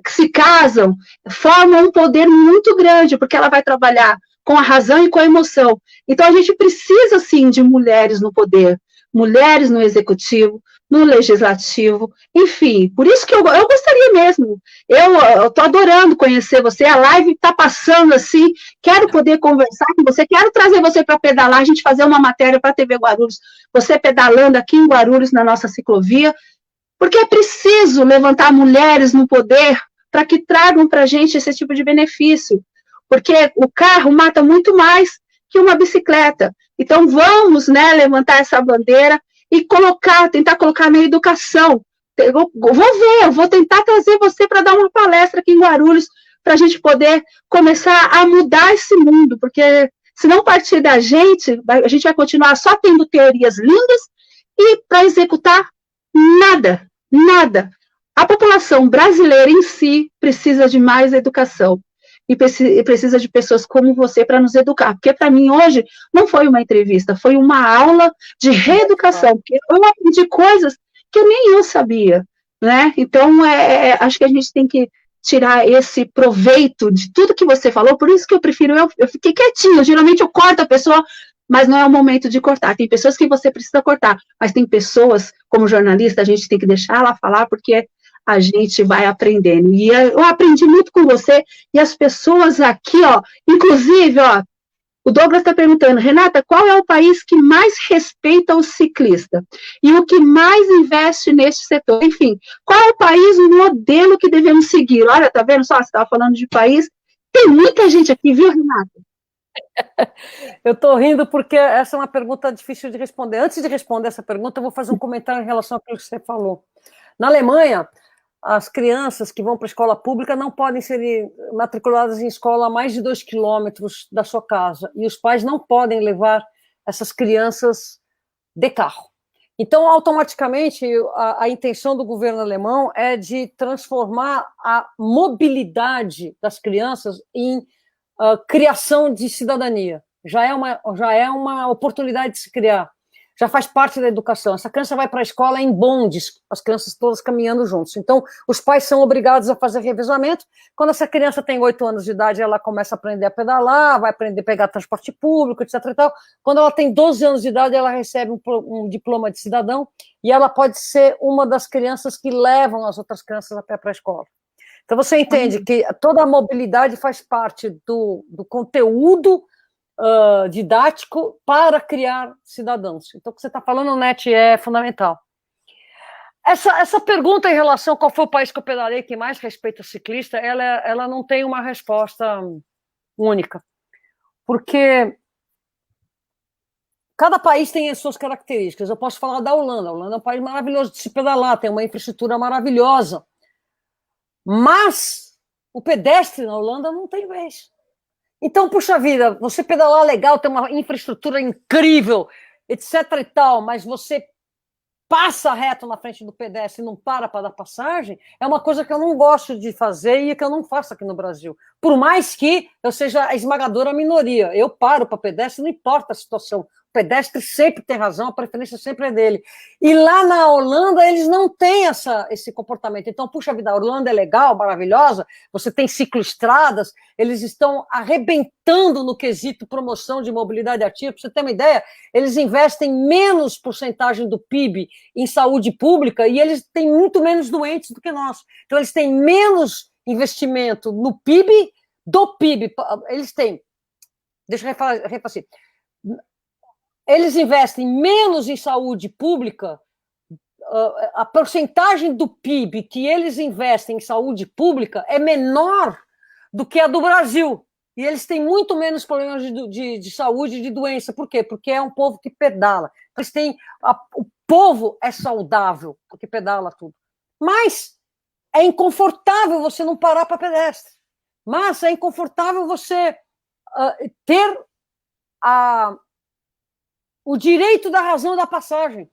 se casam, formam um poder muito grande, porque ela vai trabalhar com a razão e com a emoção. Então, a gente precisa, sim, de mulheres no poder, mulheres no executivo, no legislativo, enfim, por isso que eu gostaria mesmo, eu estou adorando conhecer você, a live está passando assim, quero poder conversar com você, quero trazer você para pedalar, a gente fazer uma matéria para a TV Guarulhos, você pedalando aqui em Guarulhos, na nossa ciclovia, porque é preciso levantar mulheres no poder para que tragam para a gente esse tipo de benefício, porque o carro mata muito mais que uma bicicleta. Então, vamos, né, levantar essa bandeira e tentar colocar na educação. Eu vou tentar trazer você para dar uma palestra aqui em Guarulhos, para a gente poder começar a mudar esse mundo, porque se não partir da gente, a gente vai continuar só tendo teorias lindas e para executar nada. A população brasileira em si precisa de mais educação e precisa de pessoas como você para nos educar, porque para mim hoje não foi uma entrevista, foi uma aula de reeducação, porque eu aprendi coisas que nem eu sabia, né? Então, acho que a gente tem que tirar esse proveito de tudo que você falou, por isso que eu prefiro, eu fiquei quietinha, geralmente eu corto a pessoa, mas não é o momento de cortar, tem pessoas que você precisa cortar, mas tem pessoas, como jornalista, a gente tem que deixar ela falar, porque a gente vai aprendendo, e eu aprendi muito com você, e as pessoas aqui, ó, inclusive, ó, o Douglas está perguntando, Renata, qual é o país que mais respeita o ciclista? E o que mais investe neste setor? Enfim, qual é o país, o modelo que devemos seguir? Olha, tá vendo só? Você estava falando de país. Tem muita gente aqui, viu, Renata? Eu estou rindo porque essa é uma pergunta difícil de responder. Antes de responder essa pergunta, eu vou fazer um comentário em relação àquilo que você falou. Na Alemanha, as crianças que vão para a escola pública não podem ser matriculadas em escola a mais de 2 quilômetros da sua casa, e os pais não podem levar essas crianças de carro. Então, automaticamente, a intenção do governo alemão é de transformar a mobilidade das crianças em criação de cidadania. Já é uma oportunidade de se criar. já faz parte da educação. Essa criança vai para a escola em bondes, as crianças todas caminhando juntos. Então, os pais são obrigados a fazer revezamento. Quando essa criança tem 8 anos de idade, ela começa a aprender a pedalar, vai aprender a pegar transporte público, etc. e tal. Quando ela tem 12 anos de idade, ela recebe um diploma de cidadão e ela pode ser uma das crianças que levam as outras crianças até para a escola. Então, você entende que toda a mobilidade faz parte do conteúdo didático para criar cidadãos. Então, o que você está falando, Net, é fundamental. Essa pergunta em relação a qual foi o país que eu pedalei que mais respeita ciclista, ela não tem uma resposta única. Porque cada país tem as suas características. Eu posso falar da Holanda. A Holanda é um país maravilhoso de se pedalar, tem uma infraestrutura maravilhosa. Mas o pedestre na Holanda não tem vez. Então, puxa vida, você pedalar legal, tem uma infraestrutura incrível, etc e tal, mas você passa reto na frente do pedestre e não para dar passagem, é uma coisa que eu não gosto de fazer e que eu não faço aqui no Brasil. Por mais que eu seja a esmagadora minoria, eu paro para pedestre, não importa a situação. O pedestre sempre tem razão, a preferência sempre é dele. E lá na Holanda, eles não têm esse comportamento. Então, puxa vida, a Holanda é legal, maravilhosa, você tem cicloestradas, eles estão arrebentando no quesito promoção de mobilidade ativa. Para você ter uma ideia, eles investem menos porcentagem do PIB em saúde pública e eles têm muito menos doentes do que nós. Então, eles têm menos investimento no PIB do PIB. Eles têm, deixa eu refazer assim, eles investem menos em saúde pública, a porcentagem do PIB que eles investem em saúde pública é menor do que a do Brasil. E eles têm muito menos problemas de saúde e de doença. Por quê? Porque é um povo que pedala. Eles têm, o povo é saudável, porque pedala tudo. Mas é inconfortável você não parar para pedestre. Mas é inconfortável você ter o direito da razão da passagem.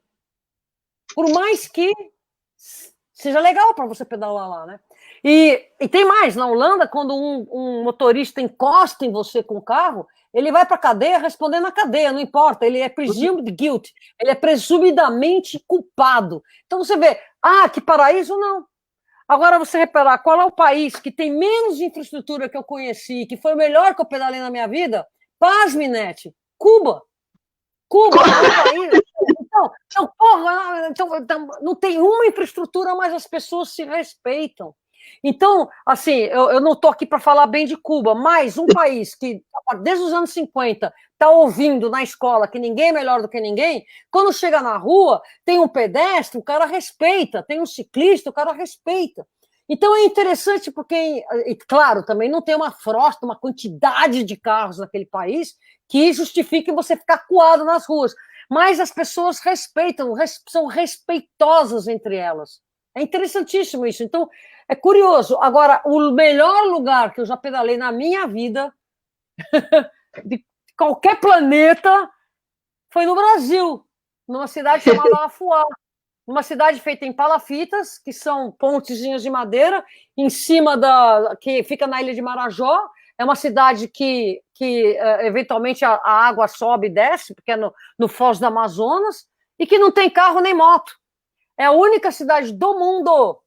Por mais que seja legal para você pedalar lá, né? E tem mais, na Holanda, quando um motorista encosta em você com o carro, ele vai para a cadeia respondendo na cadeia, não importa, ele é presumed guilty, ele é presumidamente culpado. Então você vê, que paraíso, não. Agora você reparar, qual é o país que tem menos infraestrutura que eu conheci, que foi o melhor que eu pedalei na minha vida? Pasme, Net, Cuba. Cuba é um país. Então, não tem uma infraestrutura, mas as pessoas se respeitam. Então, assim, eu não estou aqui para falar bem de Cuba, mas um país que, desde os anos 50, está ouvindo na escola que ninguém é melhor do que ninguém, quando chega na rua, tem um pedestre, o cara respeita, tem um ciclista, o cara respeita. Então, é interessante porque, e, claro, também não tem uma frota, uma quantidade de carros naquele país que justifique você ficar coado nas ruas. Mas as pessoas respeitam, são respeitosas entre elas. É interessantíssimo isso. Então, é curioso. Agora, o melhor lugar que eu já pedalei na minha vida, de qualquer planeta, foi no Brasil, numa cidade chamada Afuá. Uma cidade feita em palafitas, que são pontezinhas de madeira, em cima que fica na ilha de Marajó. É uma cidade que eventualmente a água sobe e desce, porque é no Foz do Amazonas, e que não tem carro nem moto. É a única cidade do mundo,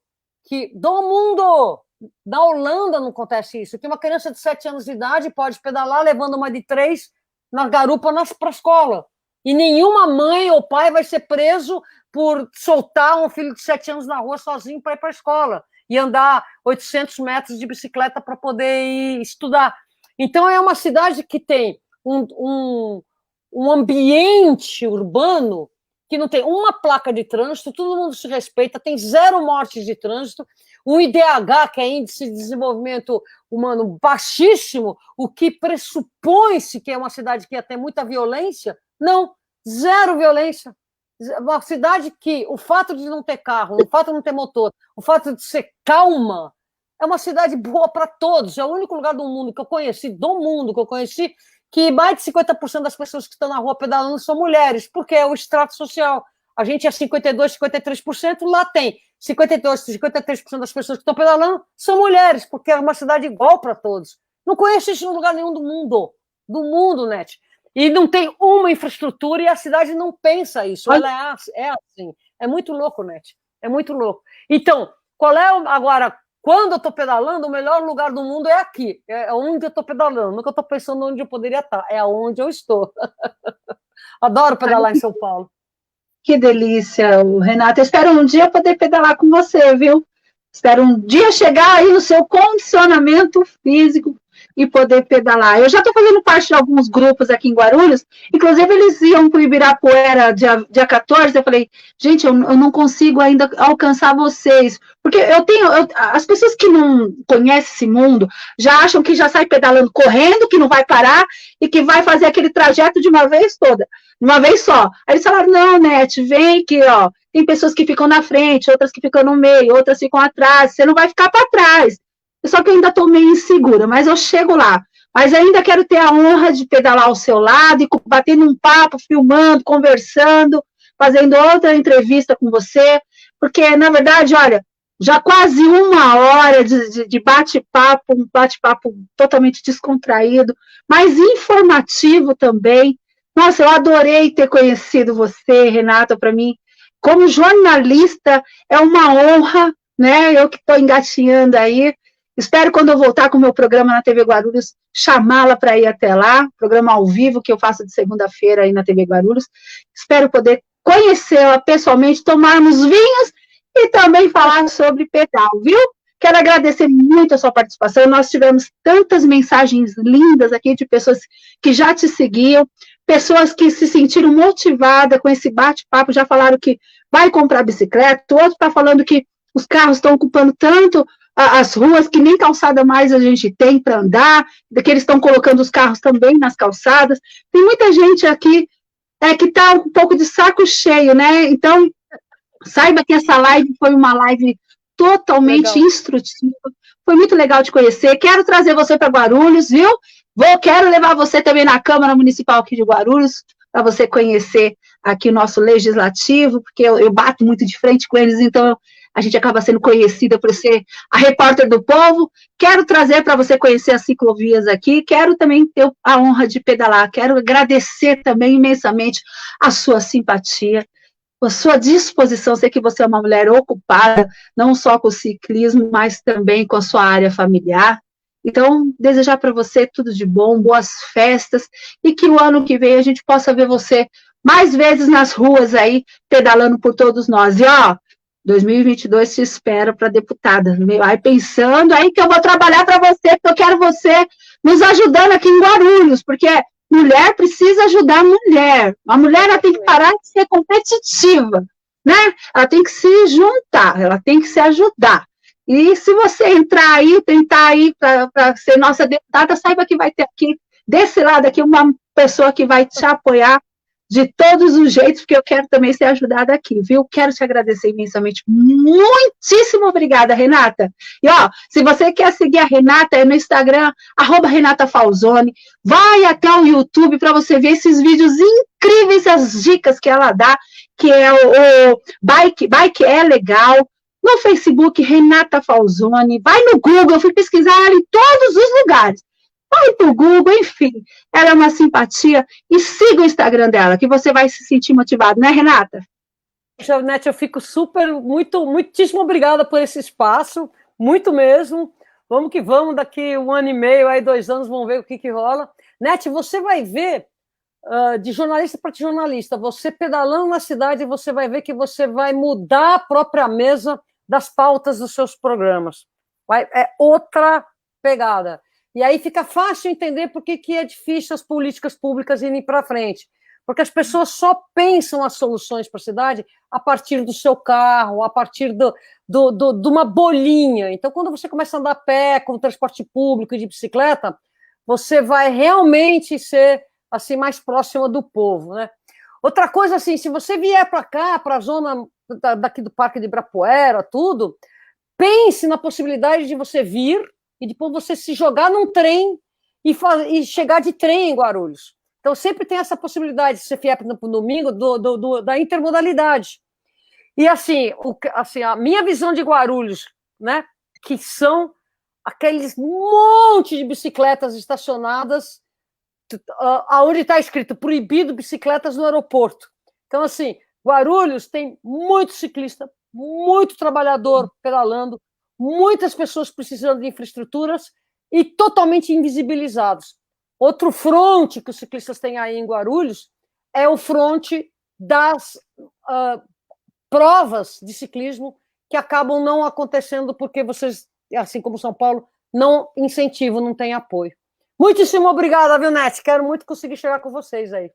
da Holanda não acontece isso, que uma criança de 7 anos de idade pode pedalar levando uma de 3 na garupa para a escola. E nenhuma mãe ou pai vai ser preso por soltar um filho de 7 anos na rua sozinho para ir para a escola e andar 800 metros de bicicleta para poder ir estudar. Então, é uma cidade que tem um ambiente urbano que não tem uma placa de trânsito, todo mundo se respeita, tem 0 mortes de trânsito, o IDH, que é Índice de Desenvolvimento Humano, baixíssimo, o que pressupõe-se que é uma cidade que ia ter muita violência. Não, 0 violência. Uma cidade que o fato de não ter carro, o fato de não ter motor, o fato de ser calma, é uma cidade boa para todos. É o único lugar do mundo que eu conheci, que mais de 50% das pessoas que estão na rua pedalando são mulheres, porque é o extrato social. A gente é 52%, 53%, lá tem 52%, 53% das pessoas que estão pedalando são mulheres, porque é uma cidade igual para todos. Não conheço isso em lugar nenhum do mundo, Net. E não tem uma infraestrutura e a cidade não pensa isso. Ela é assim. É muito louco, Net. É muito louco. Então, qual é agora? Quando eu estou pedalando, o melhor lugar do mundo é aqui. É onde eu estou pedalando. Nunca estou pensando onde eu poderia estar. É onde eu estou. Adoro pedalar em São Paulo. Que delícia, Renata. Eu espero um dia poder pedalar com você, viu? Espero um dia chegar aí no seu condicionamento físico e poder pedalar. Eu já estou fazendo parte de alguns grupos aqui em Guarulhos, inclusive eles iam para o Ibirapuera dia 14, eu falei, gente, eu não consigo ainda alcançar vocês, porque as pessoas que não conhecem esse mundo já acham que já sai pedalando correndo, que não vai parar e que vai fazer aquele trajeto de uma vez toda, de uma vez só. Aí eles falaram, não, Net, vem aqui, ó, tem pessoas que ficam na frente, outras que ficam no meio, outras ficam atrás, você não vai ficar para trás. Só que eu ainda estou meio insegura, mas eu chego lá. Mas ainda quero ter a honra de pedalar ao seu lado e bater num papo, filmando, conversando, fazendo outra entrevista com você, porque, na verdade, olha, já quase 1 hora de bate-papo, um bate-papo totalmente descontraído, mas informativo também. Nossa, eu adorei ter conhecido você, Renata, para mim. Como jornalista, é uma honra, né? Eu que estou engatinhando aí. Espero, quando eu voltar com o meu programa na TV Guarulhos, chamá-la para ir até lá, programa ao vivo que eu faço de segunda-feira aí na TV Guarulhos. Espero poder conhecê-la pessoalmente, tomarmos vinhos e também falar sobre pedal, viu? Quero agradecer muito a sua participação. Nós tivemos tantas mensagens lindas aqui de pessoas que já te seguiam, pessoas que se sentiram motivadas com esse bate-papo, já falaram que vai comprar bicicleta, outro está falando que os carros estão ocupando tanto as ruas que nem calçada mais a gente tem para andar, que eles estão colocando os carros também nas calçadas. Tem muita gente aqui que está um pouco de saco cheio, né? Então, saiba que essa live foi uma live totalmente instrutiva. Foi muito legal de conhecer. Quero trazer você para Guarulhos, viu? Quero levar você também na Câmara Municipal aqui de Guarulhos, para você conhecer aqui o nosso legislativo, porque eu bato muito de frente com eles, então a gente acaba sendo conhecida por ser a repórter do povo. Quero trazer para você conhecer as ciclovias aqui, quero também ter a honra de pedalar, quero agradecer também imensamente a sua simpatia, a sua disposição. Sei que você é uma mulher ocupada, não só com o ciclismo, mas também com a sua área familiar. Então, desejar para você tudo de bom, boas festas, e que o ano que vem a gente possa ver você mais vezes nas ruas aí, pedalando por todos nós. E, ó, 2022 te espera para deputada. Aí pensando aí que eu vou trabalhar para você, porque eu quero você nos ajudando aqui em Guarulhos, porque mulher precisa ajudar a mulher. A mulher ela tem que parar de ser competitiva, né? Ela tem que se juntar, ela tem que se ajudar. E se você entrar aí, tentar aí para ser nossa deputada, saiba que vai ter aqui, desse lado aqui, uma pessoa que vai te apoiar de todos os jeitos, porque eu quero também ser ajudada aqui, viu? Quero te agradecer imensamente. Muitíssimo obrigada, Renata. E, ó, se você quer seguir a Renata, é no Instagram, @RenataFalzoni. Vai até o YouTube para você ver esses vídeos incríveis, as dicas que ela dá, que é o Bike é Legal. No Facebook, Renata Falzoni. Vai no Google, eu fui pesquisar ela em todos os lugares. Vai pro Google, enfim. Ela é uma simpatia. E siga o Instagram dela, que você vai se sentir motivado, né, Renata? Net, eu fico muitíssimo obrigada por esse espaço, muito mesmo. Vamos que vamos, daqui 1 ano e meio, aí 2 anos, vamos ver o que rola. Net, você vai ver, de jornalista para jornalista, você pedalando na cidade, você vai ver que você vai mudar a própria mesa das pautas dos seus programas. É outra pegada. E aí fica fácil entender por que é difícil as políticas públicas irem para frente. Porque as pessoas só pensam as soluções para a cidade a partir do seu carro, a partir de uma bolinha. Então, quando você começa a andar a pé, com transporte público e de bicicleta, você vai realmente ser assim, mais próxima do povo, né? Outra coisa, assim, se você vier para cá, para a zona daqui do Parque de Ibirapuera, tudo, pense na possibilidade de você vir e depois você se jogar num trem e chegar de trem em Guarulhos. Então, sempre tem essa possibilidade, se você vier para o domingo, da intermodalidade. E, assim, a minha visão de Guarulhos, né, que são aqueles monte de bicicletas estacionadas aonde está escrito proibido bicicletas no aeroporto. Então, assim, Guarulhos tem muito ciclista, muito trabalhador pedalando, muitas pessoas precisando de infraestruturas e totalmente invisibilizados. Outro fronte que os ciclistas têm aí em Guarulhos é o fronte das provas de ciclismo que acabam não acontecendo porque vocês, assim como São Paulo, não incentivam, não têm apoio. Muitíssimo obrigada, viu, Nete? Quero muito conseguir chegar com vocês aí.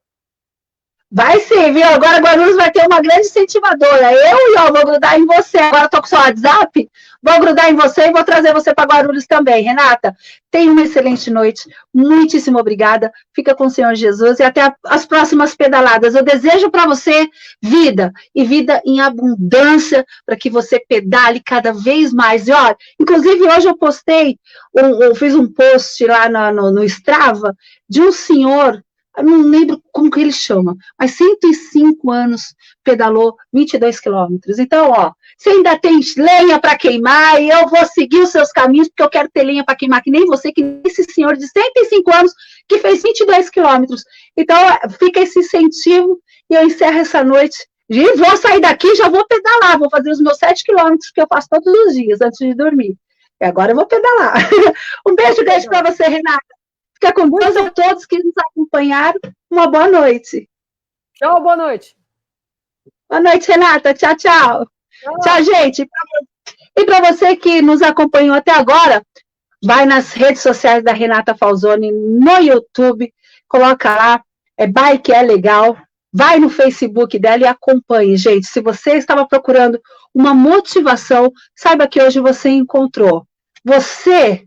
Vai sim, viu? Agora Guarulhos vai ter uma grande incentivadora. Eu vou grudar em você. Agora estou com o seu WhatsApp, vou grudar em você e vou trazer você para Guarulhos também. Renata, tenha uma excelente noite. Muitíssimo obrigada. Fica com o Senhor Jesus e até as próximas pedaladas. Eu desejo para você vida, e vida em abundância, para que você pedale cada vez mais. E, ó, inclusive, hoje eu postei, eu fiz um post lá no Strava de um senhor, eu não lembro como que ele chama, mas 105 anos pedalou 22 quilômetros. Então, ó, você ainda tem lenha para queimar e eu vou seguir os seus caminhos porque eu quero ter lenha para queimar, que nem você, que nem esse senhor de 105 anos que fez 22 quilômetros. Então, fica esse incentivo e eu encerro essa noite. E vou sair daqui e já vou pedalar, vou fazer os meus 7 quilômetros que eu faço todos os dias antes de dormir. E agora eu vou pedalar. Um beijo grande para você, Renata. Fica com Deus a todos que nos acompanharam. Uma boa noite. Tchau, boa noite. Boa noite, Renata. Tchau, tchau. Tchau, gente. E para você que nos acompanhou até agora, vai nas redes sociais da Renata Falzoni, no YouTube, coloca lá, Bike é Legal, vai no Facebook dela e acompanhe, gente. Se você estava procurando uma motivação, saiba que hoje você encontrou. Você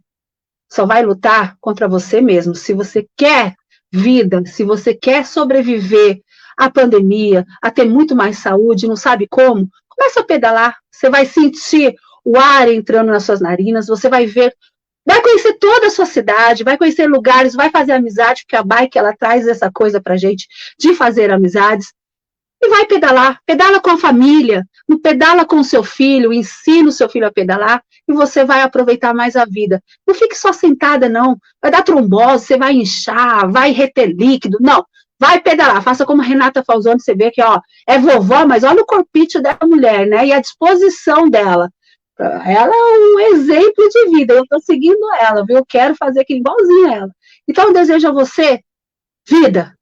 só vai lutar contra você mesmo. Se você quer vida, se você quer sobreviver à pandemia, a ter muito mais saúde, não sabe como, começa a pedalar. Você vai sentir o ar entrando nas suas narinas, você vai ver, vai conhecer toda a sua cidade, vai conhecer lugares, vai fazer amizade, porque a bike, ela traz essa coisa pra gente, de fazer amizades. E vai pedalar, pedala com a família, não pedala com o seu filho, ensina o seu filho a pedalar, e você vai aproveitar mais a vida. Não fique só sentada, não. Vai dar trombose, você vai inchar, vai reter líquido. Não, vai pedalar. Faça como a Renata Falzoni, você vê que, ó, é vovó, mas olha o corpite da mulher, né? E a disposição dela. Ela é um exemplo de vida. Eu estou seguindo ela, viu? Eu quero fazer aqui igualzinho ela. Então, eu desejo a você vida.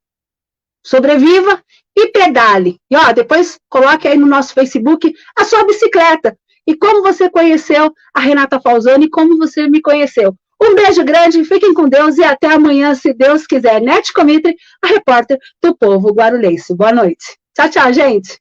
Sobreviva e pedale. E, ó, depois coloque aí no nosso Facebook a sua bicicleta. E como você conheceu a Renata Falzoni, como você me conheceu. Um beijo grande, fiquem com Deus e até amanhã, se Deus quiser. Nete Comitri, a repórter do Povo Guarulhense. Boa noite. Tchau, tchau, gente.